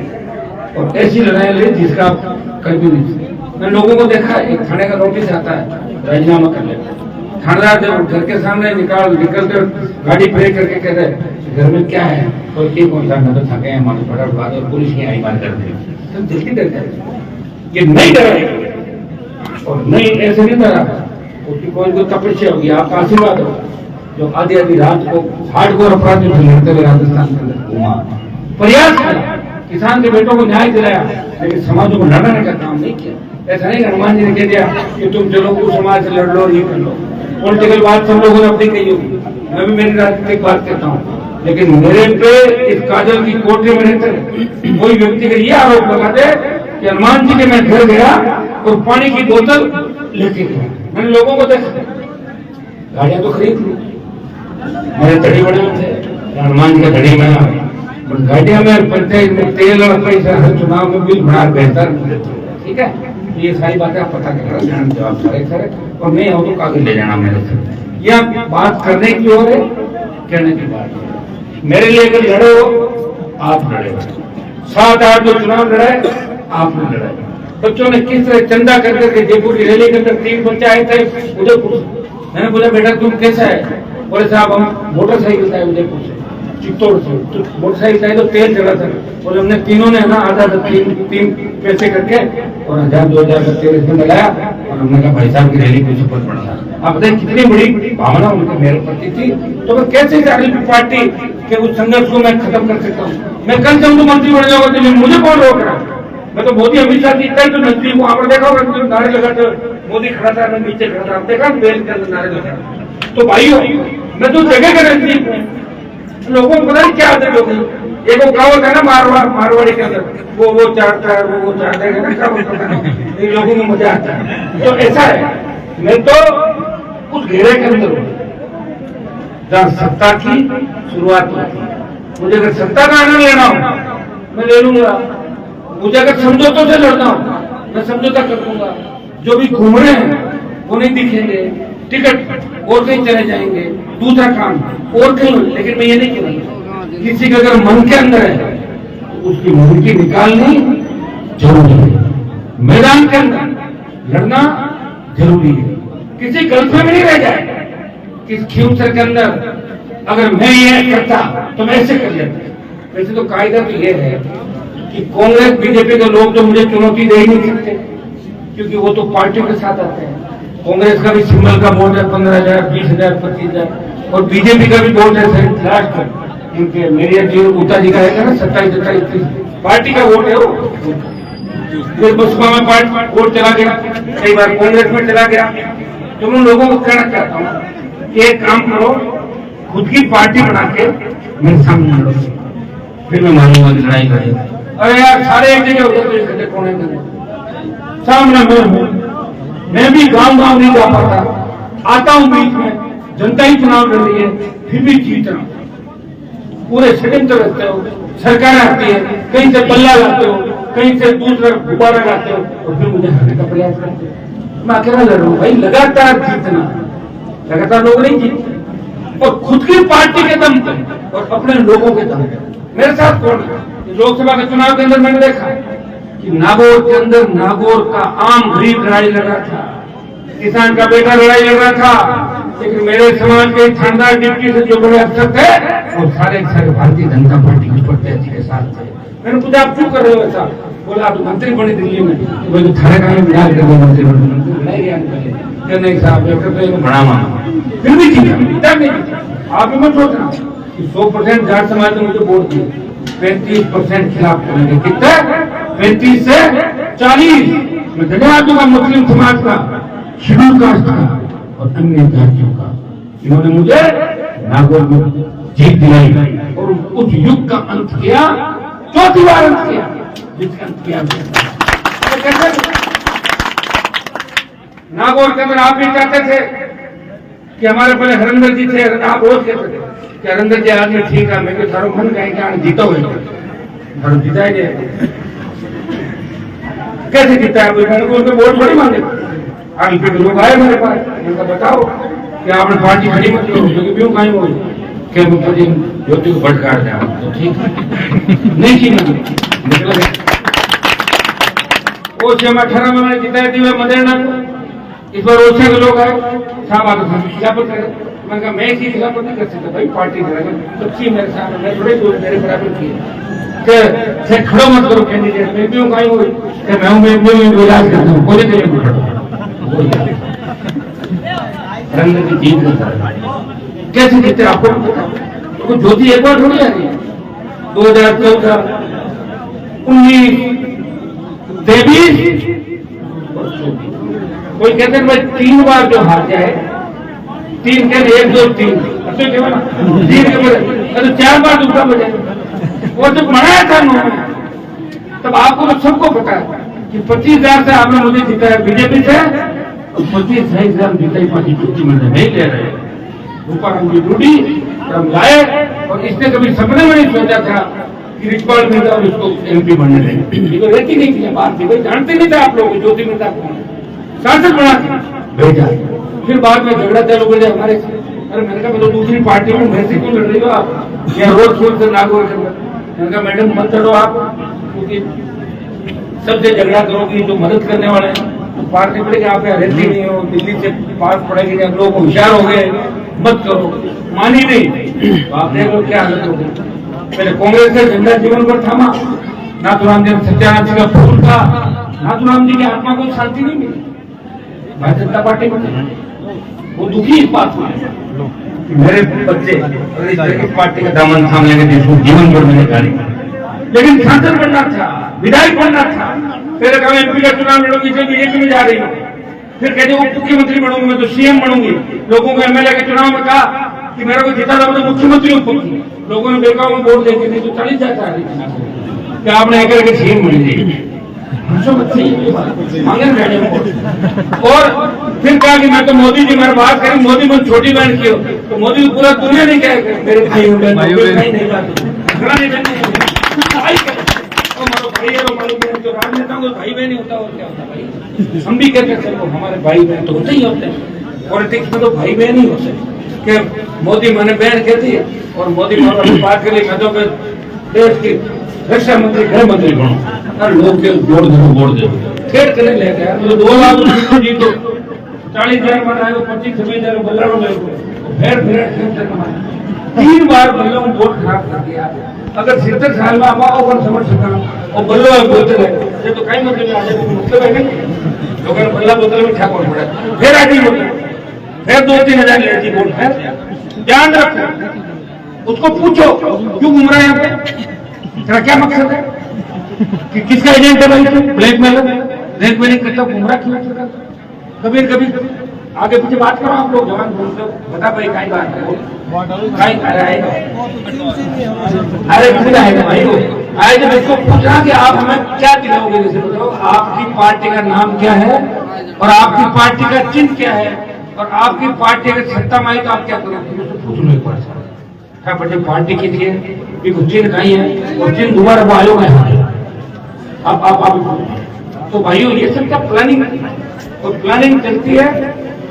और ऐसी लड़ाई लड़ी जिसका आप कभी नहीं। मैंने लोगों को देखा एक थाने का नोटिस आता है राजीनामा कर लेते, थानेदार जब घर के सामने निकलते गाड़ी ब्रेक करके कहते हैं घर में क्या है तो ये कौन सा तो थके हैं हमारे फटाफट बात और पुलिस की आई बात करते हैं तो जल्दी डरता है। ये नहीं डरा और नहीं ऐसे नहीं डरा, उसकी कोई तपस्या होगी, आपका आशीर्वाद होगा। जो आधी आधी रात को हार्डकोर अपराधी लड़ते हुए राजस्थान के अंदर घुमा प्रयास किया, किसान के बेटों को न्याय दिलाया, लेकिन समाजों को लड़ाने का काम नहीं किया। ऐसा नहीं हनुमान जी ने कह दिया कि तुम चलो उस समाज से लड़ लो, ये कर लो। पॉलिटिकल बात सब लोगों ने अपनी कही होगी, मैं भी मेरी राजनीतिक बात कहता हूँ, लेकिन मेरे पे इस काजल की कोठरी में रहते कोई व्यक्ति का ये आरोप लगा दे कि हनुमान जी के मैं घर गया और पानी की बोतल लेके गया। मैंने लोगों को देखा, गाड़ियां तो खरीद ली, मेरे धड़ी बड़े थे, हनुमान जी का धड़ी में गाड़ियां में पंचायत में तेल और पैसा हर चुनाव में बिल बना बेहतर, ठीक है। ये सारी बातें आप पता कर जवाब सारे और नहीं हो तो कागज ले जाना मेरे से। यह बात करने की और है कहने की बात है। मेरे लिए अगर लड़े हो आप लड़े, 7-8 जो चुनाव लड़ाए आपने लड़ाए। बच्चों ने किस तरह चंदा कर करके जयपुर की रैली के अंदर 3 बच्चे आए थे उदयपुर से, मैंने बोला बेटा तुम कैसा है? बोले साहब हम मोटरसाइकिल से उदयपुर से चित्तौड़ से, तो मोटरसाइकिल चाहिए तो तेल चढ़ा था। बोले हमने तीनों ने ना आधा 3 पैसे करके और 1000-2000 का तेल इसमें मिलाया और हमने कहा भाई साहब की रैली को सपोर्ट बढ़ा। आप बताइए कितनी बड़ी भावना उनकी मेरे प्रति थी। तो मैं कैसे पार्टी के उस संघर्ष को मैं खत्म कर सकता हूँ? मैं कल से मंत्री बन जाऊंगा दिल्ली, मुझे कौन रोक रहा? मैं तो मोदी अमित शाह जी कल तो नजदीक वहां पर देखा होगा नारे लगाते मोदी खड़ा था, मैं नीचे खड़ा था, देखा बेल के अंदर नारे लगा। तो भाइयों मैं तो जगह का नजदीक हूँ, लोगों को पता नहीं क्या आदत होगी। एक वो कहावत है ना मारवाड़ी के अंदर, वो चाटता है वो चाटता है ना, क्या बोलता है, लोगों में मजा आता है। तो ऐसा है, मैं तो उस घेरे के अंदर हूँ जहाँ सत्ता की शुरुआत होती। मुझे अगर सत्ता का आनंद लेना हो मैं ले लूंगा, मुझे अगर समझौतों से लड़ना हो मैं समझौता कर दूंगा। जो भी घूम रहे हैं वो नहीं दिखेंगे, टिकट और कहीं चले जाएंगे, दूसरा काम और कहीं, लेकिन मैं ये नहीं कहूँगा किसी का अगर मन के अंदर है तो उसकी मन की निकालनी जरूरी है। मैदान के अंदर लड़ना जरूरी है, किसी गलती में नहीं रह जाए। किस फ्यूचर के अंदर अगर मैं ये करता तो मैं ऐसे कर लेता, वैसे तो कायदा तो ये है कि कांग्रेस बीजेपी के लोग तो मुझे चुनौती दे ही नहीं सकते, क्योंकि वो तो पार्टियों के साथ आते हैं। कांग्रेस का भी सिंबल का वोट है 15,000, 20,000, 25,000 और बीजेपी का भी वोट है लास्ट में इनके मेरी जी गुप्ता जी का है ना 27-28 पार्टी का वोट है वो। फिर बसपा में पार्टी वोट चला गया, कई बार कांग्रेस में चला गया। तो मैं लोगों को कहना चाहता हूँ कि एक काम करो, खुद की पार्टी बना के मेरे सामने लड़ो, फिर मैं मानूंगा कि लड़ाई करेंगे। अरे यार सारे एक जगह होते थे कोने में सामने मैं भी गांव गांव नहीं जा पाता, आता हूं बीच में, जनता ही चुनाव लड़ रही है फिर भी जीत रहा हूं। पूरे षड्यंत्र रखते हो, सरकार आती है, कहीं से बल्ला लाते हो, कहीं से दूसरा गुब्बारा लाते हो और फिर मुझे हराने का प्रयास करते हो। मैं अकेला लड़ रहा हूं भाई, लगातार जीतना, लगातार लोग नहीं जीतते और खुद की पार्टी के दम पर और अपने लोगों के दम पर। मेरे साथ कौन है? लोकसभा के चुनाव के अंदर मैंने देखा कि नागौर के अंदर नागौर का आम गरीब लड़ाई लड़ रहा था, किसान का बेटा लड़ाई लड़ रहा था, लेकिन मेरे समाज के थानेदार डिप्टी से जो बड़े अफसर थे वो सारे भारतीय जनता पार्टी के प्रत्याशी के साथ थे। मैंने पूछा आप क्यों कर रहे हो ऐसा? बोला आप मंत्री बने दिल्ली में, बोले थाने का मिला कर मंत्री बने। नहीं साहब बड़ा माना, फिर भी जीता नहीं। आप भी मत सोचना कि 100% जाट समाज ने मुझे वोट दिए, 35% खिलाफ करेंगे। कितना? 35 से 40। मैं धन्यवाद दूंगा मुस्लिम समाज का, शेड्यूल कास्ट का और अन्य जातियों का, इन्होंने मुझे नागौर में जीत दिलाई और उस युग का अंत किया, चौथी बार अंत किया जिसका अंत किया। नागौर के अंदर आप भी चाहते थे कि हमारे पहले हरिंदर जी थे, आप रोज कहते थे कि हरिंदर जी आदमी ठीक है, मैं थारो मन कहेंगे जीता हुए जीता ही नहीं। कैसे जीता है? मैंने को वोट थोड़ी मांगे, आगे के लोग आए मेरे पास, उनका बताओ कि आपने पार्टी खड़ी मत करो, क्यों कहीं हो क्या मुझे ज्योति को भटका दिया तो ठीक नहीं की निकल। ओछे में 18 में मैंने जिताई थी मदेरना को, इस बार ओछे के लोग आए साहब आप खिलाफत करें। मैंने कहा मैं इसी खिलाफत नहीं कर सकता भाई, पार्टी करेगा सच्ची मेरे सामने, मैं थोड़े दूर मेरे बराबर की खड़ो मत करो कैंडिडेट, मैं क्यों कहीं हुई मैं इलाज करता हूँ कोई रंग की जीत कैसे जीते आपको तो ज्योति एक बार थोड़ी आ रही है। 2014, 19, 23 और 24। कोई कहते हैं भाई 3 बार जो हार जाए, 3 के 1, 2, 3 3 के बाद 4 बार दूसरा बजाए। वो जब बनाया था उन्होंने तब आपको तो सबको पता है कि 25,000 से आपने मुझे जीता है बीजेपी से, 25,000 जीता ही पार्टी चुटकी में नहीं ले रहे। रूपाराम की ड्यूटी हम लाए और इसने कभी सपने में नहीं सोचा था कि रिकॉर्ड मिलता और उसको MP बनने देंगे। ये तो रहती नहीं थी बात थी भाई, जानते नहीं था आप लोग ज्योति मिलता कौन सांसद बना भेजा। फिर बाद में झगड़ा चालू कर दिया हमारे से। अरे मैंने कहा मैं तो दूसरी पार्टी में मैं से क्यों लड़ रही हो आप, या रोज छोड़ से नागौर के अंदर। मैंने कहा मैडम मत लड़ो आप, क्योंकि सबसे झगड़ा करोगी जो मदद करने वाले हैं तो पार्टी पड़ेगी, आप यहाँ रहती नहीं हो, दिल्ली से पास पड़ेगी, जब लोग होशियार हो गए मत करो, मानी नहीं। आप देख लो क्या हालत होगी। पहले कांग्रेस ने झंडा जीवन पर थामा, नाथूराम जी सत्यानंद जी का फूल था, नाथूराम जी की आत्मा को शांति नहीं मिली। भारतीय जनता पार्टी में वो दुखी इस बात में मेरे बच्चे इस तरह की पार्टी का दामन थाम लेंगे जिसको जीवन भर मैंने गाड़ी, लेकिन सांसद बनना था, विधायक बनना था। फिर कहा MP का चुनाव लड़ूंगी तो बीजेपी में जा रही हूँ, फिर कहते वो मुख्यमंत्री बनूंगी, मैं तो CM बनूंगी। लोगों को MLA के चुनाव में कहा कि मेरे को जिता था तो मुख्यमंत्री हूँ, लोगों ने देखा वो वोट देंगे नहीं तो 40 जाता है क्या आपने एक करके CM बन जाएगी और फिर कहा कि मैं तो मोदी जी मेरे बात करें, मोदी मन छोटी बहन की हो तो मोदी को पूरा दुनिया नहीं कहेगा मेरे भाई तो राजनेताओं को भाई बहन ही होता और क्या होता भाई। हम भी कहते चलो हमारे भाई बहन तो होते ही होते हैं, पॉलिटिक्स में तो भाई बहन ही होते हैं। कि मोदी मैंने बहन कहती है और मोदी बात कर ली मैं तो देश की रक्षा मंत्री गृह मंत्री बनो, लोग के वोट दो खेड़ करने ले गया। मतलब 2 लाख जीतो 40,000 बनाए 25-26,000 बदलाव फिर 3 बार बल्लो वोट खराब कर दिया। अगर 70 साल में आप आओ समझ सकता और बल्लो बोलते रहे ये तो कहीं मतलब है नहीं। लोगों ने बल्ला बोतल में ठाकुर पड़ा फिर आगे बोला फिर 2-3 हजार लेती वोट है। ध्यान रखो, उसको पूछो क्यों घूम रहा है यहाँ पे, तेरा क्या मकसद है कि किसका एजेंट है भाई, ब्लैकमेलिंग करता घूम रहा क्यों? कभी आगे पीछे बात करो आप लोग जवान बोलते हो, बता भाई कहीं बात है कहीं आ रहा है। अरे खुद आएगा भाई वो आए जब इसको पूछा कि आप हमें क्या दिलाओगे, जैसे बताओ आपकी पार्टी का नाम क्या है और आपकी पार्टी का चिन्ह क्या है और आपकी पार्टी अगर सत्ता में आई तो आप क्या करोगे, मुझसे पूछ लो एक बार। क्या बड़ी पार्टी की थी चिन्ह कहीं है और चिन्ह दोबारा वो आयोग है। आप तो भाइयों ये सब क्या प्लानिंग और प्लानिंग चलती है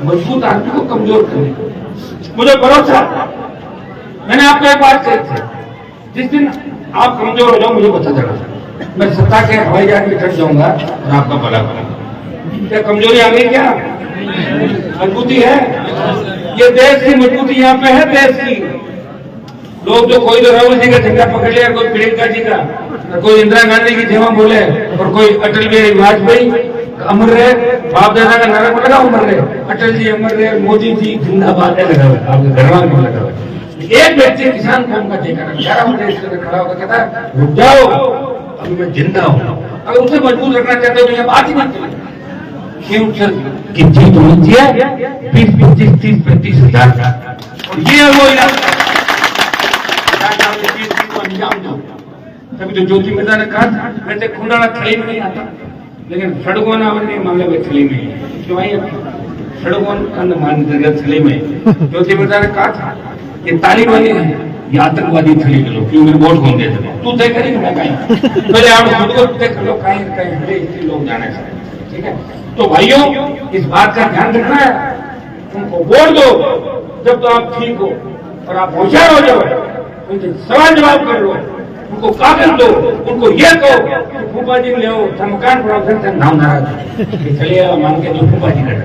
मजबूत आदमी को कमजोर करने। मुझे भरोसा, मैंने आपको एक बात कही थी, जिस दिन आप कमजोर हो जाओ मुझे बता देना, मैं सत्ता के हवाई जहाज में चढ़ जाऊंगा और आपका भला करूंगा। क्या कमजोरी आ गई, क्या मजबूती है? ये देश की मजबूती यहाँ पे है, देश की। लोग जो कोई तो राहुल जी का झंडा पकड़ लिया, कोई प्रियंका जी का, कोई इंदिरा गांधी की जेवा बोले और कोई अटल बिहारी वाजपेयी अमर रहे, बाप दादा का नारा लगा अमर रहे, अटल जी अमर रहे, मोदी जी जिंदाबाद लगा हुआ, आपके घरवाल में लगा हुआ। एक व्यक्ति किसान कौम का देखा 11 बजे खड़ा होकर कहता है रुक जाओ अभी मैं जिंदा हूँ। अगर उसे मजबूत रखना चाहते हो तो यह बात ही नहीं चलेगी। क्यों सर की जीत होनी चाहिए 20, 25, 30, 35 हजार और ये वो इलाका तभी तो ज्योति मिर्जा ने कहा था वैसे खुंडाना थली में नहीं आता लेकिन सड़कों मामले में थली में क्यों आई सड़कों थली में ज्योति मिर्जा ने कहा था ये तालिबानी है ये आतंकवादी थली के लोग क्यों मेरे वोट कौन देते तू तय करेगी मैं कहीं पहले आप खुद को तय कर लो कहीं कहीं इसलिए लोग जाने से। ठीक है तो भाइयों इस बात का ध्यान रखना है, उनको वोट दो जब तो आप ठीक हो और आप होशियार हो जाओ, उनसे सवाल जवाब कर लो, उनको कागज दो, उनको ये कहो फूफा जी ले आओ मकान पड़ा नाम नाराज चलिए मान के जो फूफा जी कर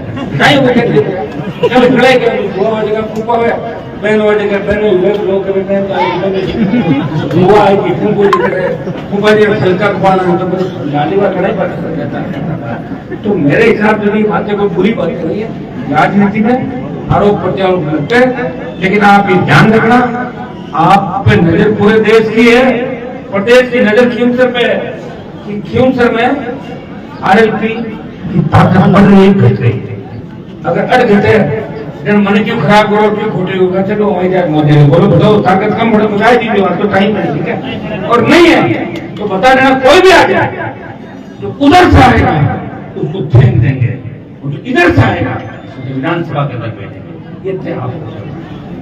वो कहते खड़े के फूफा है बहन वाले का बहन लोग फूफा आएगी फूफा जी हल्का खुआना तो लाली बार खड़ा ही। तो मेरे हिसाब से बातें कोई बुरी बात नहीं है, राजनीति में आरोप प्रत्यारोप लगते हैं, लेकिन आप ये ध्यान रखना आप पे नजर पूरे देश की है, प्रदेश की नजर खींवसर पे है कि खींवसर में आरएलपी की ताकत बढ़ रही है। अगर अड़ घटे मन क्यों खराब करो क्यों खोटे होगा चलो मोदी बोलो बताओ ताकत कम बढ़े बुझा दीजिए तो टाइम है। ठीक है और नहीं है तो बता देना कोई भी आ जाए जो उधर से आएगा उसको फेंक देंगे और जो इधर से आएगा उसको विधानसभा के अंदर बैठेंगे। ये थे आप,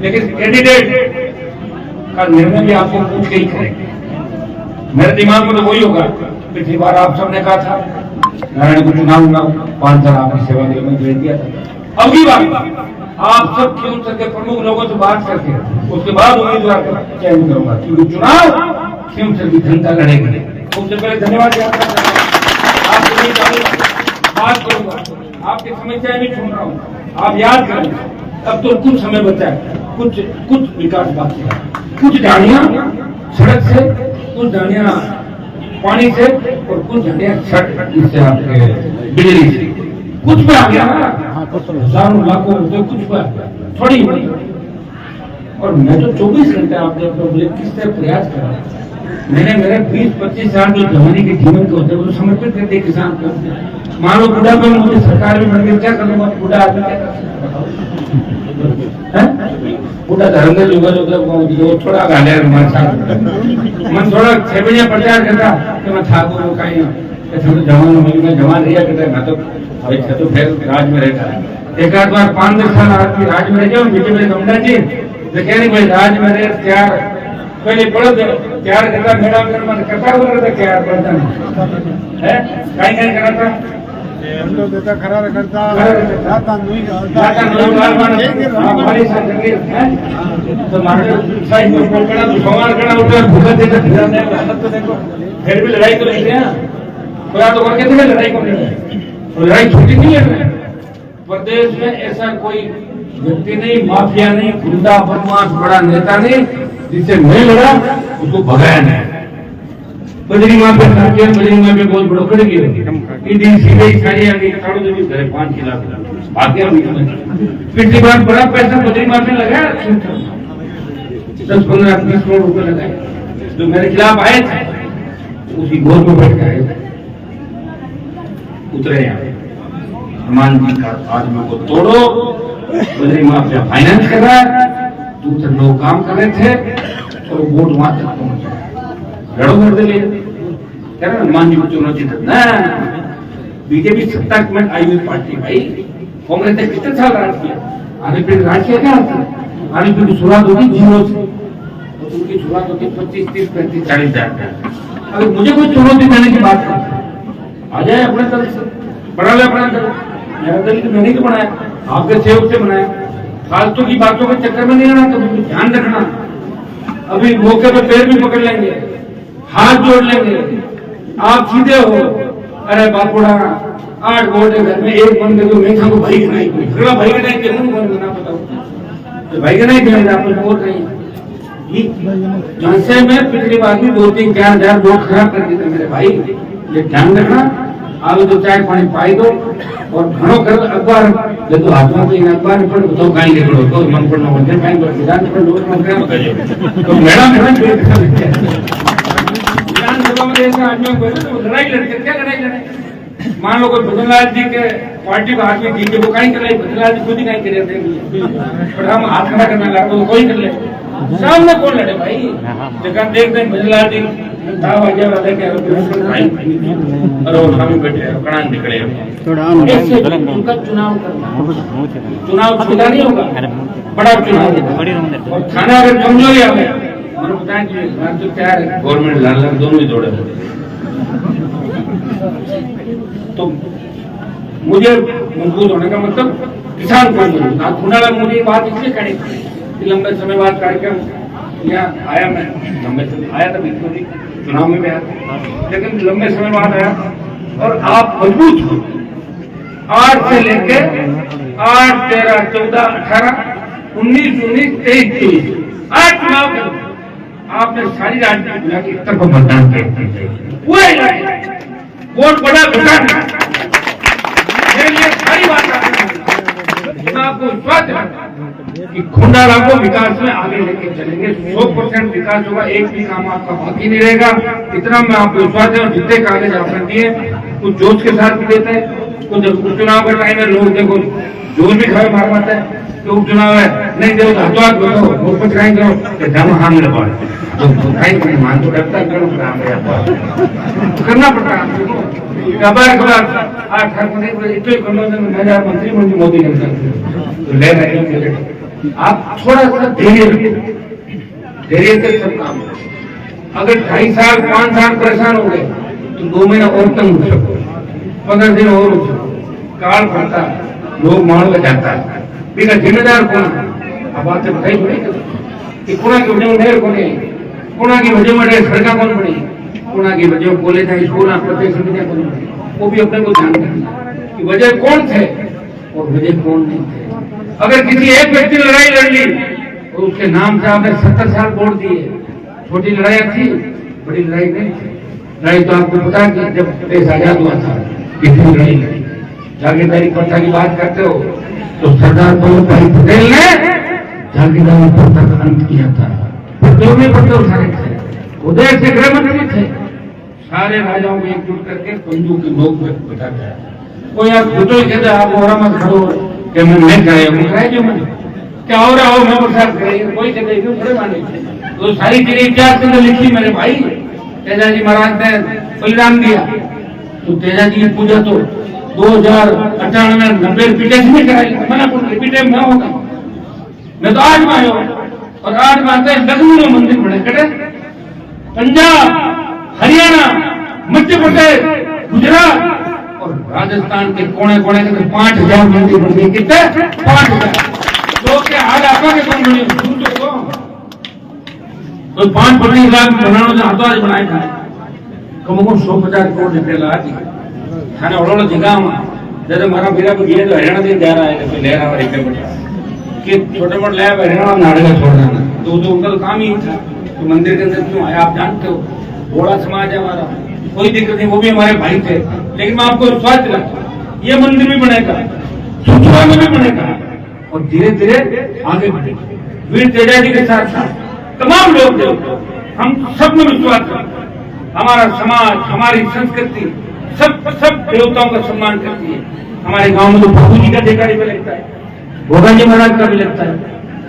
लेकिन कैंडिडेट का निर्णय भी आपको पूछ के ही करेंगे। मेरे दिमाग में तो वही होगा, पिछली बार आप सबने कहा था नारायण को चुनाव होगा 5 साल आपकी सेवा के लिए भेज दिया था। अब की बात आप सब खींवसर के प्रमुख लोगों से बात करके उसके बाद उम्मीदवार का चयन करूंगा क्योंकि चुनाव खींवसर की जनता लड़ेगी। सबसे पहले धन्यवाद आपको बात करूंगा, आपकी समस्याएं भी सुन रहा हूँ, आप याद करें अब तो कुछ समय बचा है, कुछ विकास बाकी है, कुछ झाड़ियां सड़क से, कुछ झाड़ियां पानी से और कुछ झाड़ियां इससे आपके बिजली से, कुछ पे आ गया ना हजारों लाखों रुपए कुछ पे थोड़ी बड़ी। और मैं तो 24 घंटे आप देखो मुझे किस तरह प्रयास कर रहा हूँ। मैंने मेरे 20-25 साल जो जवानी के जीवन के होते हैं वो समर्पित करते किसान को। मान लो बुढ़ापे में मुझे सरकार में मिल क्या करूंगा, बुढ़ा आदमी क्या बुढ़ा धर्म जो थोड़ा गाले मन थोड़ा 6 बजे प्रचार करता कि मैं ठाकुर हूँ कहीं थोड़ा जवान मैं जवान रहा करता मैं तो फिर राज में रहता एक आध बार 5-10 साल आदमी राज में रह जाओ बीच में गमला जी तो कह रही भाई राज में रह तैयार पहले पढ़ो तैयार करता मेरा करता हुआ था तैयार पढ़ता है कहीं करा था देता खरा करता फिर भी लड़ाई तो लेते हैं तो करके थे लड़ाई को लड़ाई छूटी नहीं है। प्रदेश में ऐसा कोई व्यक्ति नहीं, माफिया नहीं, गुंडा बदमाश बड़ा नेता नहीं, जिससे मैं लड़ा उसको भगाया नहीं। बजरी माफिया साथी, बजरी माफिया बहुत बड़ो कर गयो। ईडी सीबीआई सारी आ गई, करोड़ देवी घरे 5 लाख भाग्य पिछली बार बड़ा पैसा बजरी माफिया लगाया, 10-15 20 करोड़ रुपए लगाए। जो मेरे खिलाफ आए थे उसी गोद में बैठ के आए थे, उतरे यहाँ। हनुमान जी का आदमी को तोड़ो, बजरी माफिया फाइनेंस कर रहा है, दूसरे लोग काम कर रहे थे और वोट वहां तक पहुंच गए। लड़ो कर दे कह रहे हनुमान जी को चुनौती देना। बीजेपी सत्ता में आई हुई पार्टी भाई, कांग्रेस ने कितने साल राज किया, आने फिर राज किया क्या आने फिर शुरुआत होती 0 से, उनकी शुरुआत होती 25, 30, 35, 40 हजार। अगर मुझे कोई चुनौती देने की बात करता आ जाए अपने दल से, बढ़ा ले अपना दल। मेरा दल तो मैंने तो बनाया, आपके सहयोग से बनाया। फालतू की बातों के चक्कर में नहीं आना, तो ध्यान रखना। अभी मौके पर पैर भी पकड़ लेंगे, हाथ जोड़ लेंगे, आप सीधे हो। अरे बापूड़ा 8 वोट है घर में, 1 बंद कर दो, मैं खाऊं भाई का नहीं, फिर भाई का नहीं जरूर बंद करना बताओ, तो भाई का नहीं देना, आप वोट नहीं। जैसे मैं पिछली बार भी 2-3-4 हजार वोट खराब कर दिए थे मेरे भाई, ये ध्यान रखना। आगे तो चाय पानी पाई दो और घणो कर अखबार ले तो हाथों में अखबार पर तो कहीं ले पड़ो तो मन पर न हो जाए, कहीं पर विधान पर लोग मन करे तो मैडम विधानसभा में ऐसा आदमी बैठे तो लड़ाई लड़के क्या लड़ाई लड़े। मान लो कोई भजनलाल जी के पार्टी का आदमी जीते, वो कहीं कर ले, भजनलाल जी खुद ही कहीं करे, पर हम हाथ खड़ा करना लगा तो कोई कर ले, सामने कौन लड़े भाई। जगह देखते हैं भजनलाल जी ताव आ जाए वाले के और वो हम बैठे कणान निकले उनका चुनाव करना, चुनाव छोटा नहीं होगा, बड़ा चुनाव होगा। और थाना अगर कमजोरी आ गए मैंने बताया कि तो क्या है, गवर्नमेंट लाल दोनों ही दौड़े। तो मुझे मजबूत होने का मतलब किसान को खुनाला मुझे बात इसलिए कही कि लंबे समय बाद कार्यक्रम यहाँ आया, मैं लंबे समय आया था, बीच में चुनाव में भी आया, लेकिन लंबे समय बाद आया। और आप मजबूत हो, 8 से लेके 8, 13, 14, 18, 19, 23, 8 चुनाव कर आपने सारी राजनीति दुनिया के स्तर पर मतदान किया, पूरे वोट बड़ा घटान मेरे लिए सारी बात मैं आपको विश्वास दिलाता कि खुंडाला को विकास में आगे लेके चलेंगे। 100% विकास होगा, एक भी काम आपका बाकी नहीं रहेगा, इतना मैं आपको विश्वास है। जितने कागज आपने दिए कुछ जोश के साथ भी देते हैं, कुछ उपचुनाव का टाइम है, लोग देखो जोश भी खाए मार मारते हैं कि उपचुनाव है नहीं दो हाथों हाथ बोलो वोट पर चढ़ाई करो जमा हम लगा मान तो करता करना पड़ता है। मंत्री मोदी ने ले रहे हैं, आप थोड़ा सा धैर्य रखिए, धैर्य से सब काम। अगर 2.5 साल 5 साल परेशान हो गए तो 2 महीना और तंग हो सको, 15 दिन और हो सको, काल पड़ता लोग मार में जाता है। बिना जिम्मेदार कौन? अब बात से बताई थोड़ी कि पुणे की वजह में कौन है, पुणे की वजह में सड़क कौन बनी, पुणे की वजह कॉलेज स्कूल प्रत्येक समितियां कौन बनी, वो भी अपने को ध्यान रखना कि वजह कौन थे और वजह कौन नहीं थे। अगर किसी एक व्यक्ति ने लड़ाई लड़ ली और उसके नाम से आपने 70 साल वोट दिए, छोटी लड़ाई थी, बड़ी लड़ाई नहीं थी। लड़ाई तो आपको पता है कि जब देश आजाद हुआ था कितनी लड़ाई लड़ी। जागीरदारी प्रथा की बात करते हो तो सरदार वल्लभ भाई पटेल ने जागीरदारी प्रथा का अंत किया था। पटेल में पटेल सारे थे, उदय से गृह मंत्री थे, सारे राजाओं को एकजुट करके पंजों की नोक में बैठा गया। कोई आप फोटो कहते आप और मत खड़ो कि मैं कराया जो मैं क्या हो रहा हो मैं बरसात कराइए, कोई कहते खड़े माने तो सारी चीजें इतिहास के अंदर लिखी मेरे भाई। तेजाजी महाराज ने बलिदान दिया तो तेजाजी की पूजा तो 2098-90 रिपीटेशन में कराई, मना रिपीटे में होगा। मैं तो 8 में आया और 8 में आते लखनऊ में मंदिर बने कटे, पंजाब, हरियाणा, मध्य प्रदेश, गुजरात और राजस्थान के कोने कोने के 5000 मंदिर बन गए। कितने? 5000 लोग के हाल आपका के कौन बने तो 5-25 लाख बनाने से हाथों आज बनाए था कम को 150 करोड़ रुपये लगा दी थाने ओलोड़ो जगह में जैसे मारा मेरा को गया तो हरियाणा दिन जा रहा है तो ले रहा है कि छोटे मोटे लैब हरियाणा नाटक छोड़ देना, तो उनका तो काम ही था। तो मंदिर के अंदर क्यों आया आप जानते हो, बोड़ा समाज है हमारा, कोई दिक्कत नहीं, वो भी हमारे भाई थे। लेकिन मैं आपको विश्वास दिलाता हूं ये मंदिर भी बनेगा, सुचुआ में भी बनेगा और धीरे धीरे आगे बढ़ेगा। वीर तेजा जी के साथ साथ तमाम लोग जो हम सब में विश्वास करते हैं, हमारा समाज, हमारी संस्कृति सब देवताओं का सम्मान करती है। हमारे गांव में तो प्रभु जी का जयकारी भी लगता है, भोगा जी महाराज का भी लगता है,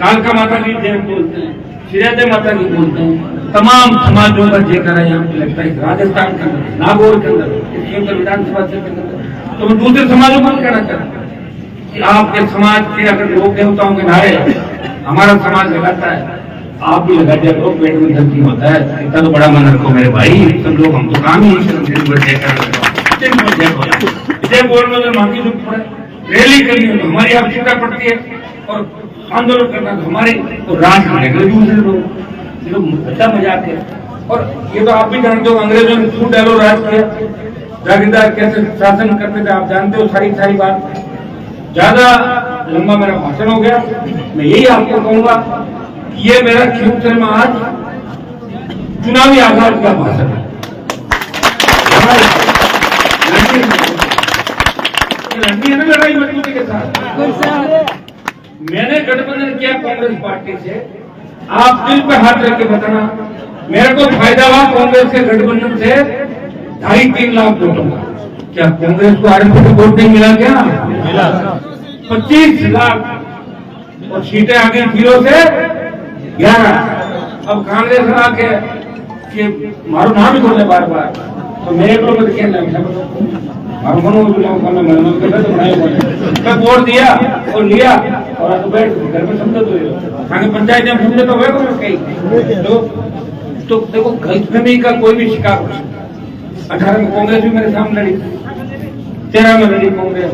कालका माता की जय बोलते हैं, श्रीदेव माता की बोलते हैं, तमाम समाजों का जयकारा यहाँ पे लगता है। राजस्थान के अंदर, नागौर के अंदर, विधानसभा क्षेत्र के अंदर। तो मैं दूसरे समाजों को कहना चाहता हूँ कि आपके समाज के अगर लोग देवताओं के नारे हमारा समाज लगाता है, आप भी लगा दिया लोग, पेट में दर्द होता है। इतना तो बड़ा मन रखो मेरे भाई, सब लोग हम तो काम ही जय बोल में मांगी दुख पड़े, रैली करनी हो तो हमारी आवश्यकता पड़ती है और आंदोलन करना तो हमारे, तो राज करेंगे दूसरे लोग, बच्चा मजाक है। और ये तो आप भी जानते हो, अंग्रेजों ने सूट डालो राज किया, जागीरदार कैसे शासन करते थे आप जानते हो सारी बात। ज्यादा लंबा मेरा भाषण हो गया, मैं यही आपको कहूंगा कि ये मेरा खियोत्सर में आज चुनावी आजाद का भाषण है। लड़नी है ना लड़ाई मजबूती के साथ। मैंने गठबंधन किया कांग्रेस पार्टी से, आप दिल पे हाथ रख के बताना मेरे को फायदा हुआ कांग्रेस के गठबंधन से 2.5-3 लाख वोटों का। क्या कांग्रेस को आरक्षण वोट नहीं मिला? क्या मिला? 25 लाख और सीटें आ गई 0 से 11। अब कांग्रेस आके कि मारो नाम ही बोले बार तो मेरे को मारो मनो मैं वोट दिया और लिया और बैठ घर में समझो तो पंचायत में समझे तो हुए कहीं तो देखो गलतफहमी का कोई भी शिकार हो सकता। 18 में कांग्रेस भी मेरे सामने लड़ी, 13 में लड़ी कांग्रेस,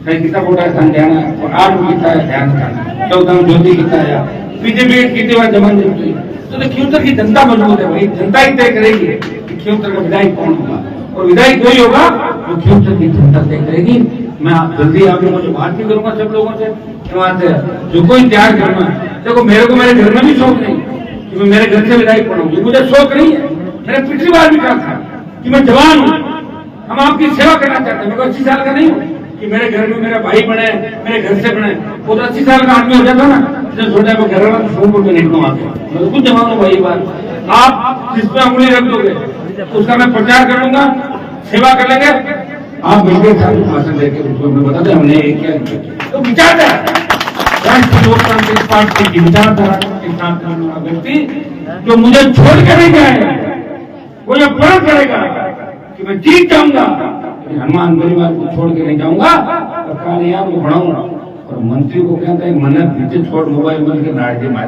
कहीं कितना वोटा ध्यान और 8 में कितना है ध्यान था, 14 में ज्योति कितना आया, बीजेपी कितनी बार जमान जमती। तो खियोत्तर की जनता मजबूत है भाई, जनता ही तय करेगी कि खियोत्तर का विधायक कौन होगा और विधायक कोई होगा तो खियोत्तर की जनता तय करेगी। मैं जल्दी आप लोगों से बात भी करूंगा सब लोगों से, बात है जो कोई त्याग करना। देखो मेरे को मेरे घर में भी शौक नहीं कि मैं मेरे घर से विधायक पढ़ाऊंगी, मुझे शौक नहीं है। मैंने पिछली बार भी कहा था कि मैं जवान हूँ, हम आपकी सेवा करना चाहते हैं। मेरे को 80 साल का नहीं हूँ कि मेरे घर में मेरा भाई बने, मेरे घर से बने। वो तो 80 साल का आदमी हो जाता ना, जब छोटा मैं घर में फोन में नहीं कमाता, मैं कुछ जवान हूँ भाई। बात आप जिस पे उंगली रख दोगे उसका मैं प्रचार कर लूंगा, सेवा कर लेंगे। आप मिलकर साथ भाषण देकर उसको बता दें हमने क्या तो विचारधारा राष्ट्रीय लोकतांत्रिक पार्टी की विचारधारा के साथ रहने वाला व्यक्ति जो मुझे छोड़ कर नहीं जाएगा, वो ये प्रण करेगा कि मैं जीत जाऊंगा, हनुमान परिवार को छोड़ के नहीं जाऊंगा और कालियान को बढ़ाऊंगा। और मंत्री को कहता है मन पीछे छोड़ मोबाइल मन के नाड़े मार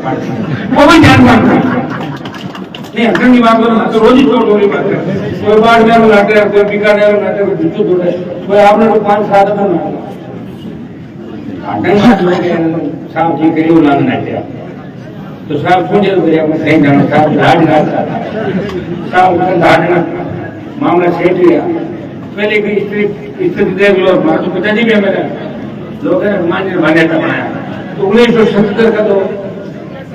पार्टी वो भी ध्यान नहीं अखंड की बात करो तो रोज ही चोट हो रही बात है। कोई बाढ़ में लाते हैं, कोई बीकानेर में लाते हैं, कोई बिल्कुल जोड़े, कोई आपने तो 5-7 दिन साहब जी करिए लाने नहीं तो साहब सोचे कहीं जाना साहब धाड़ना मामला सेट लिया। पहले की स्थिति देख लो, तो पिताजी भी है मेरे लोग हनुमान जी मान्यता बनाया तो 1977 का दो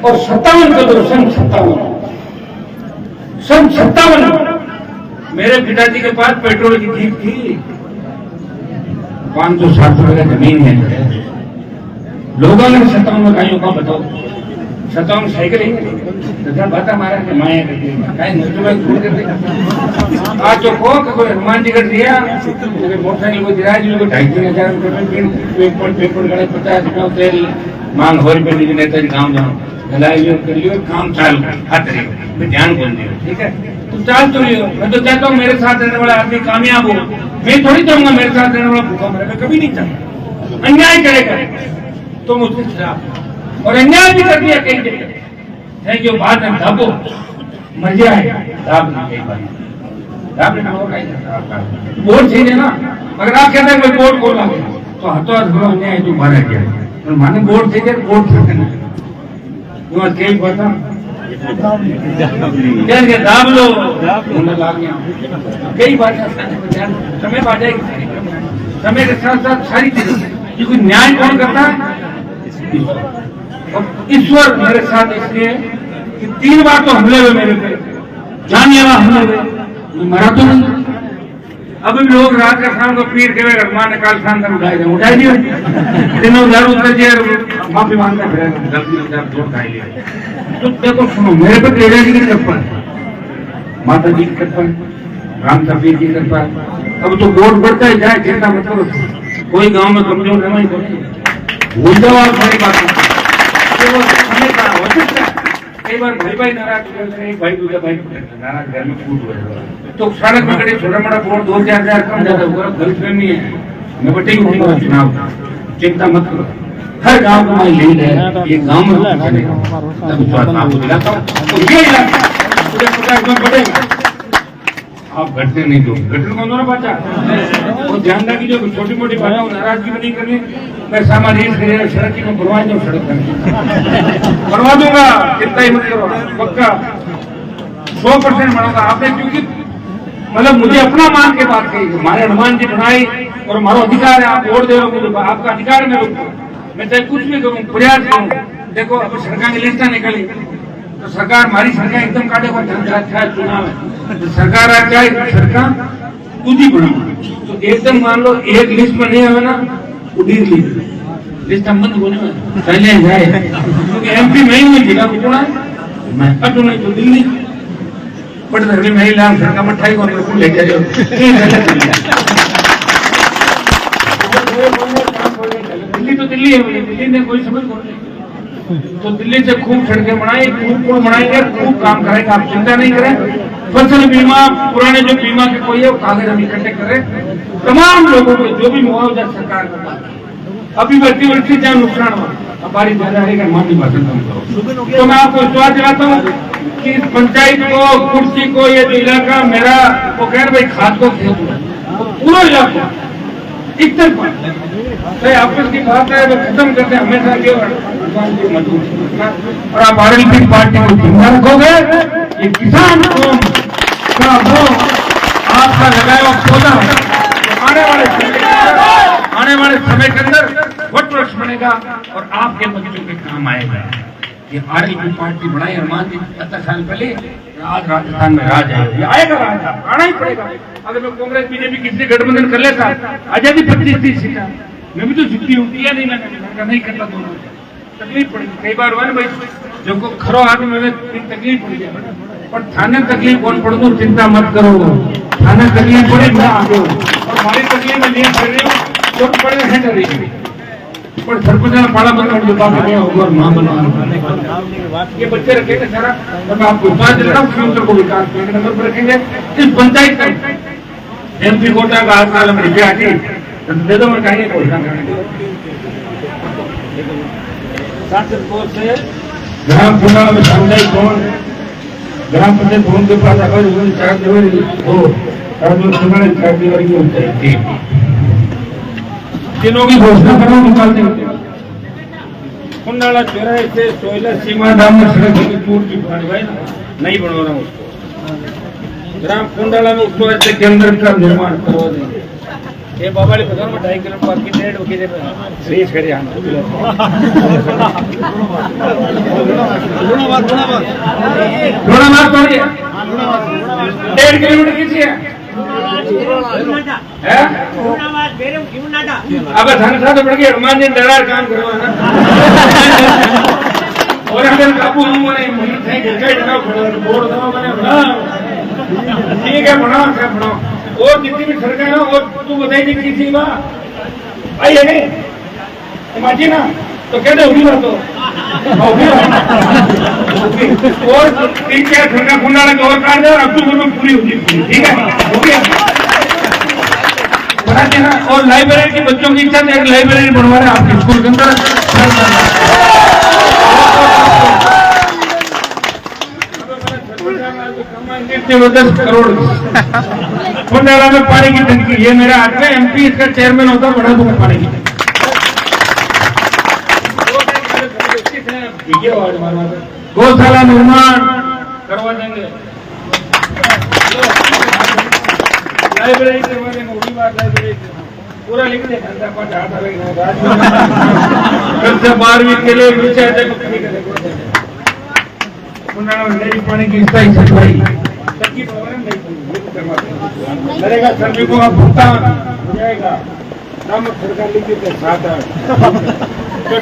और 57 का दो, सन 57 मेरे पिताजी के पास पेट्रोल की जीप थी, 560 रुपए का जमीन है। लोगों ने 57 इकाइयों का बताओ, 57 साइकिल ही बता मारा कि माया आज जो कोई हनुमान जी कर दिया मोटरसाइकिल को दिया 2,500 रुपये 50 तेल मांग हो रुपये नेताजी गाँव जाओ करिए काम चाल हाथ ध्यान बोल दिया। ठीक है तो चाल तो लियो। मैं तो चाहता हूँ मेरे साथ रहने वाला आदमी कामयाब हो, मैं थोड़ी चाहूंगा मेरे साथ रहने वाला भूखा मरे, मैं कभी नहीं चाहता। अन्याय करेगा तो मुझसे खिलाफ और अन्याय भी कर दिया कई जगह है कि बात है दाबो मर जाएगा वोट चाहिए ना। अगर आप कहते हैं मैं वोट खोला तो हाथों हाथ अन्याय तो मारा गया माने वोट चाहिए वोट कई पता दाब लो कई बात समय आ जाएगी। समय के साथ साथ सारी चीजें कोई न्याय कौन करता है और ईश्वर मेरे साथ इसलिए कि 3 बार तो हमले हुए मेरे पे, जानलेवा हमले हुए, मरा तो नहीं। अभी लोग रात का शाम को पीर के रखमान काल शाम तक उठाई नहीं, दिनों उधार उतर दिया, माफी मांगना फिर गलती जोर खाई लिया। तो देखो सुनो, मेरे पे तेजा जी की कृपा है, माता जी की कृपा है, राम तबीर की कृपा है। अब तो वोट बढ़ता ही जाए, चिंता मतलब कोई गांव में कमजोर रहना ही पड़ेगा। भूल जाओ आप सारी बातें, हो सकता है कई बार भाई नाराज हो जाते हैं, भाई दूसरा भाई नाराज घर में फूट हुआ तो सड़क में खड़े छोटा मोटा वोट 2-4 कम ज्यादा होगा, गलत नहीं है, मैं बटेगी होगा चुनाव, चिंता मत करो। हर गांव का मैं लीड है, ये गांव में तब विश्वास आपको दिलाता हूँ। तो ये इलाका मुझे 50 में बढ़ेगा, आप घटने नहीं दो, घटने कौन दो ना बच्चा, वो ध्यान रखी जो छोटी मोटी बातें नाराजगी भी नहीं करनी। मैं सामाजिक सड़क की मैं बनवा दूँ, सड़क बनवा दूंगा, चिंता ही मत करो, पक्का 100% बनाऊंगा। आपने क्योंकि मतलब मुझे अपना मान के बात कही, हमारे हनुमान जी बनाई और हमारा अधिकार है, आप वोट दे रहे हो मुझे, आपका अधिकार है, मैं चाहे कुछ भी करूँ, प्रयास करूँ। देखो अब सरकार की लिस्टा निकली तो सरकार हमारी सरकार एकदम काटे को अच्छा चुनाव है, तो सरकार आ जाए सरकार दूधी बनाओ तो एकदम मान लो एक लिस्ट में नहीं आवे ना, उड़ी लिस्ट हम बंद होने में पहले जाए, क्योंकि एमपी में ही जिला को चुना मैं अटू नहीं तो दिल्ली बट धरने में ही लाल सरकार मठाई को ले जाए। दिल्ली तो दिल्ली है, दिल्ली ने कोई समझ तो दिल्ली से खूब सड़कें बनाए, खूब पुल बनाएंगे, खूब काम करेंगे, आप चिंता नहीं करें। फसल बीमा, पुराने जो बीमा के कोई है वो कागज हम इकट्ठे करें, तमाम लोगों को जो भी मुआवजा सरकार का अभी अतिवृष्टि चाहे नुकसान हो, हमारी जानकारी का मानी भाषण कम करो। तो मैं आपको विश्वास दिलाता हूँ कि इस पंचायत को, कुर्सी को, ये जो इलाका मेरा, वो कह रहे भाई खाद को पूरा इलाका तो आपस की बात है वो खत्म करते हमेशा के और आप आरएलपी पार्टी को जिंदा रखोगे। ये किसान कौम का वो आपका लगाया हुआ पौधा है, आने वाले समय के अंदर वट वृक्ष बनेगा और आपके बच्चों के काम आएगा। ये आरएलपी पार्टी बनाई हनुमान जी 70 साल पहले, आज राजस्थान में राज है, ये आएगा राज, आना ही पड़ेगा। अगर मैं कांग्रेस बीजेपी किसी गठबंधन कर लेता, आजादी 25-30 सीटा मैं भी तो झुकी हूँ, किया नहीं, मैंने नहीं करता, दोनों तकलीफ पड़ी। कई बार हुआ ना भाई, जो को खरो आदमी में तकलीफ पड़ी है, पर थाने तकलीफ कौन पड़ दो, चिंता मत करो, थाने तकलीफ पड़े मैं आ गए और हमारी तकलीफ में लिए कर रही हूँ, जो पड़े हैं डर रही पर सरपंच पाड़ा बनकर जो बात है और मां बनवा ये बच्चे रखेंगे सारा, और मैं आपको बात देता हूँ फ्यूचर को विकास के नंबर पर रखेंगे। इस पंचायत का एमपी कोटा का 8 साल में रुपया आके दे दो, मैं कहेंगे घोषणा करेंगे शासन कोष से ग्राम पुना में पंचायत भवन, ग्राम पंचायत भवन के पास अगर 4 दिवारी हो और जो सुनाने 4 दिवारी की पंचायत तीनों की घोषणा करो, निकाल देंगे। कुंडाला चौराहे से सोयला सीमा धाम में सड़क टूट की भाई नहीं बनवा रहा हूँ उसको, ग्राम कुंडाला में उसको ऐसे के अंदर का निर्माण करवा देंगे। ये बाबाली बाजार में 2.5 किलोमीटर की 1.5 वकील रेस करे हम थोड़ा मार तोड़िए 1.5 किलोमीटर किसी है अब थाने साथ बढ़ गए हनुमान जी डरार काम करवाना और अगर काबू ठीक है बनाओ, क्या बनाओ और जितनी भी सरकार है और तू बताई थी किसी बात आई है नहीं माची ना तो कहते होगी बात तो और 3-4 सरकार खुंडाला के और कार्य और अक्टूबर में पूरी होगी, ठीक है हो गया बनाते हैं। और लाइब्रेरी की बच्चों की इच्छा है लाइब्रेरी बनवा रहे आपके स्कूल के अंदर, $10 करोड़ खुंडाला में पानी की टंकी, ये मेरा हाथ में एमपी इसका चेयरमैन होता बढ़ा दूंगा पानी की गौशाला निर्माण करवा देंगे, लाइब्रेरी करवा देंगे, वही बात लाइब्रेरी पूरा लिख दे घंटा पाठ आता रहेगा कल से 12वीं के लिए विषय देखो मेरी पानी की स्थायी सफाई करेगा श्रमिकों का भुगतान हो जाएगा सरकार लिखी के साथ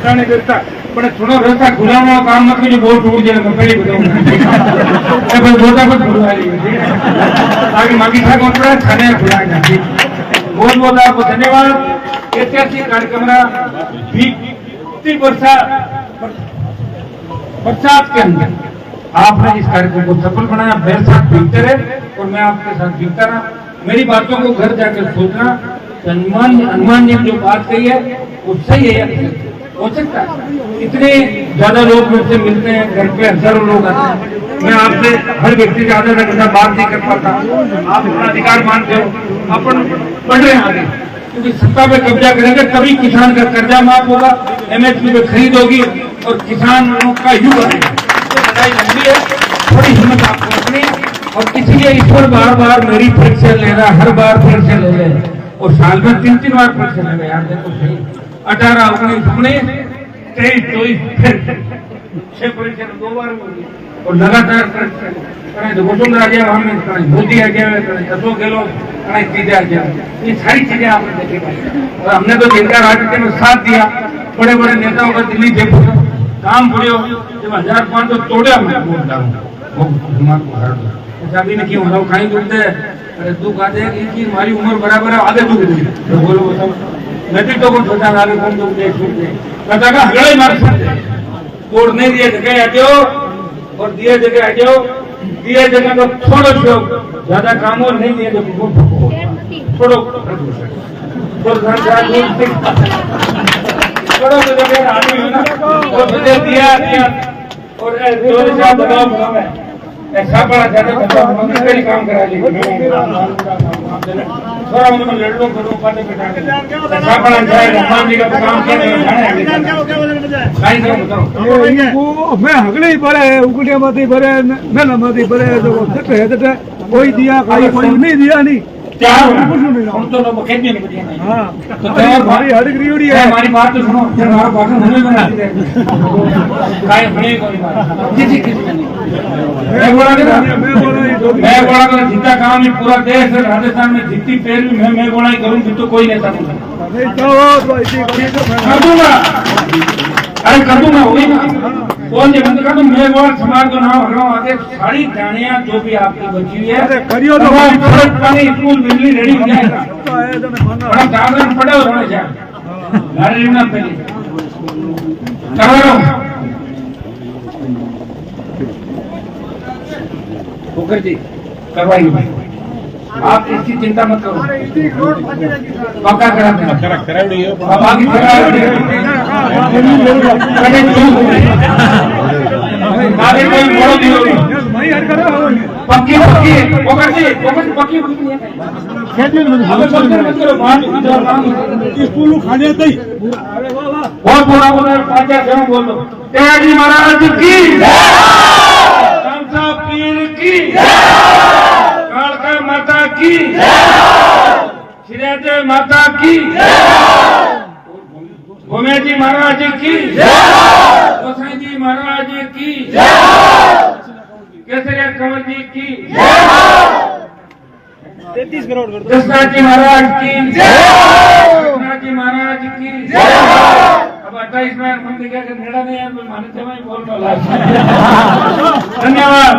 नहीं करता बड़े सुनो रास्ता खुलाना काम मत कीजिए बहुत टूट जाएगा मैं पहले बताऊंगा बस बोलता मत खुलवा लीजिए आगे मांगी था कौन पड़ा खाने खुलाएगा बहुत बहुत आपको धन्यवाद ऐतिहासिक कार्यक्रम बीती बरसात के अंदर आपने इस कार्यक्रम को सफल बनाया मेरे साथ बीतते रहे और मैं आपके साथ बीतता रहा मेरी बातों को घर जाकर सोचना हनुमान जी जो बात कही है वो सही है हो सकता है इतने ज्यादा लोग मुझसे मिलते हैं घर पे हजारों लोग आते हैं मैं आपसे हर व्यक्ति से आधा घंटा बात नहीं कर पाता आप अपना अधिकार मानते हो अपन बढ़ रहे हैं आगे क्योंकि सत्ता पे कब्जा करेंगे तभी किसान का कर्जा माफ होगा MSP पे खरीद होगी और किसानों का युग आएगा लड़ाई लंबी है थोड़ी हिम्मत आपको रखनी और इसीलिए ईश्वर बार बार मेरी परीक्षा ले रहा हर बार परीक्षा ले रहे और साल में 3-3 बार परीक्षा ले रहे यार देखो सही 18, 19, 23, 24 फिर 6 परीक्षा 2 बार होगी और लगातार परीक्षा वसुंधरा गया हमें मोदी आ गया अशोक गहलोत चीजें आ गया ये सारी चीजें आपने देखी और हमने तो जिनका राजनीति में साथ दिया बड़े बड़े नेताओं का दिल्ली जयपुर काम पड़े जब 1500 तोड़े हमने वोट डालूंगा वो दिमाग को हर शादी ने क्यों बताओ कहीं दुखते अरे दुख आते हैं कि हमारी उम्र बराबर है आगे दुख दे तो बोलो बताओ नदी तो कौन सोचा आगे कौन दुख दे छूट दे कथा का हगड़े मार सकते कोड नहीं दिए जगह आ जाओ और दिए जगह आ जाओ दिए जगह को छोड़ो छो ज्यादा काम और नहीं दिए तो छोड़ो छोड़ो तो जगह आदमी हो ना और मुझे दिया और दबाव ऐसा बड़ा ज्यादा कई काम करा ली थोड़ा उन्होंने लड़लों करो पाते बैठा ऐसा बड़ा जाएगा मान जी का काम बताओ मैं हगड़े ही भरे उगड़िया मत भरे मेला मत भरे तो कोई दिया कोई नहीं दिया नहीं हम तो लोग खेत में नहीं तो हमारी हड़क रियोड़ी है हमारी बात तो सुनो हमारा भाषण हमें बनाती है मैं बोला जितना काम है पूरा देश राजस्थान में जितनी पैरवी मैं बोला ही करूँ फिर तो कोई नेता नहीं कर दूंगा अरे कर दूंगा वही ना कौन जी बंद कर दूं मैं बोला समाज को नाम हटाओ आगे सारी जानियां जो भी आपकी बची हुई है करियो तो सड़क पानी स्कूल बिजली रेडी हो जाएगा बड़ा जागरण पड़े और होने जाए गाड़ी ना पहले करवा रहा मुखर्जी करवाइए भाई आप इसकी चिंता मत करो पक्का करा अब आगे कोई बड़ो नहीं होगी पक्की मुखर्जी पक्की स्कूल खाने बहुत बुरा बोला 5 जन बोल दो तेजी महाराज की पीर की कालका माता की श्रीराज माता की भूमे जी महाराज की गोसाई जी महाराज की केसरिया कंवर जी की 33 करोड़ कृष्णा जी महाराज की कृष्णा जी महाराज की अब 28 में मंदिर क्या नेड़ा नहीं है मानते मैं बोल रहा धन्यवाद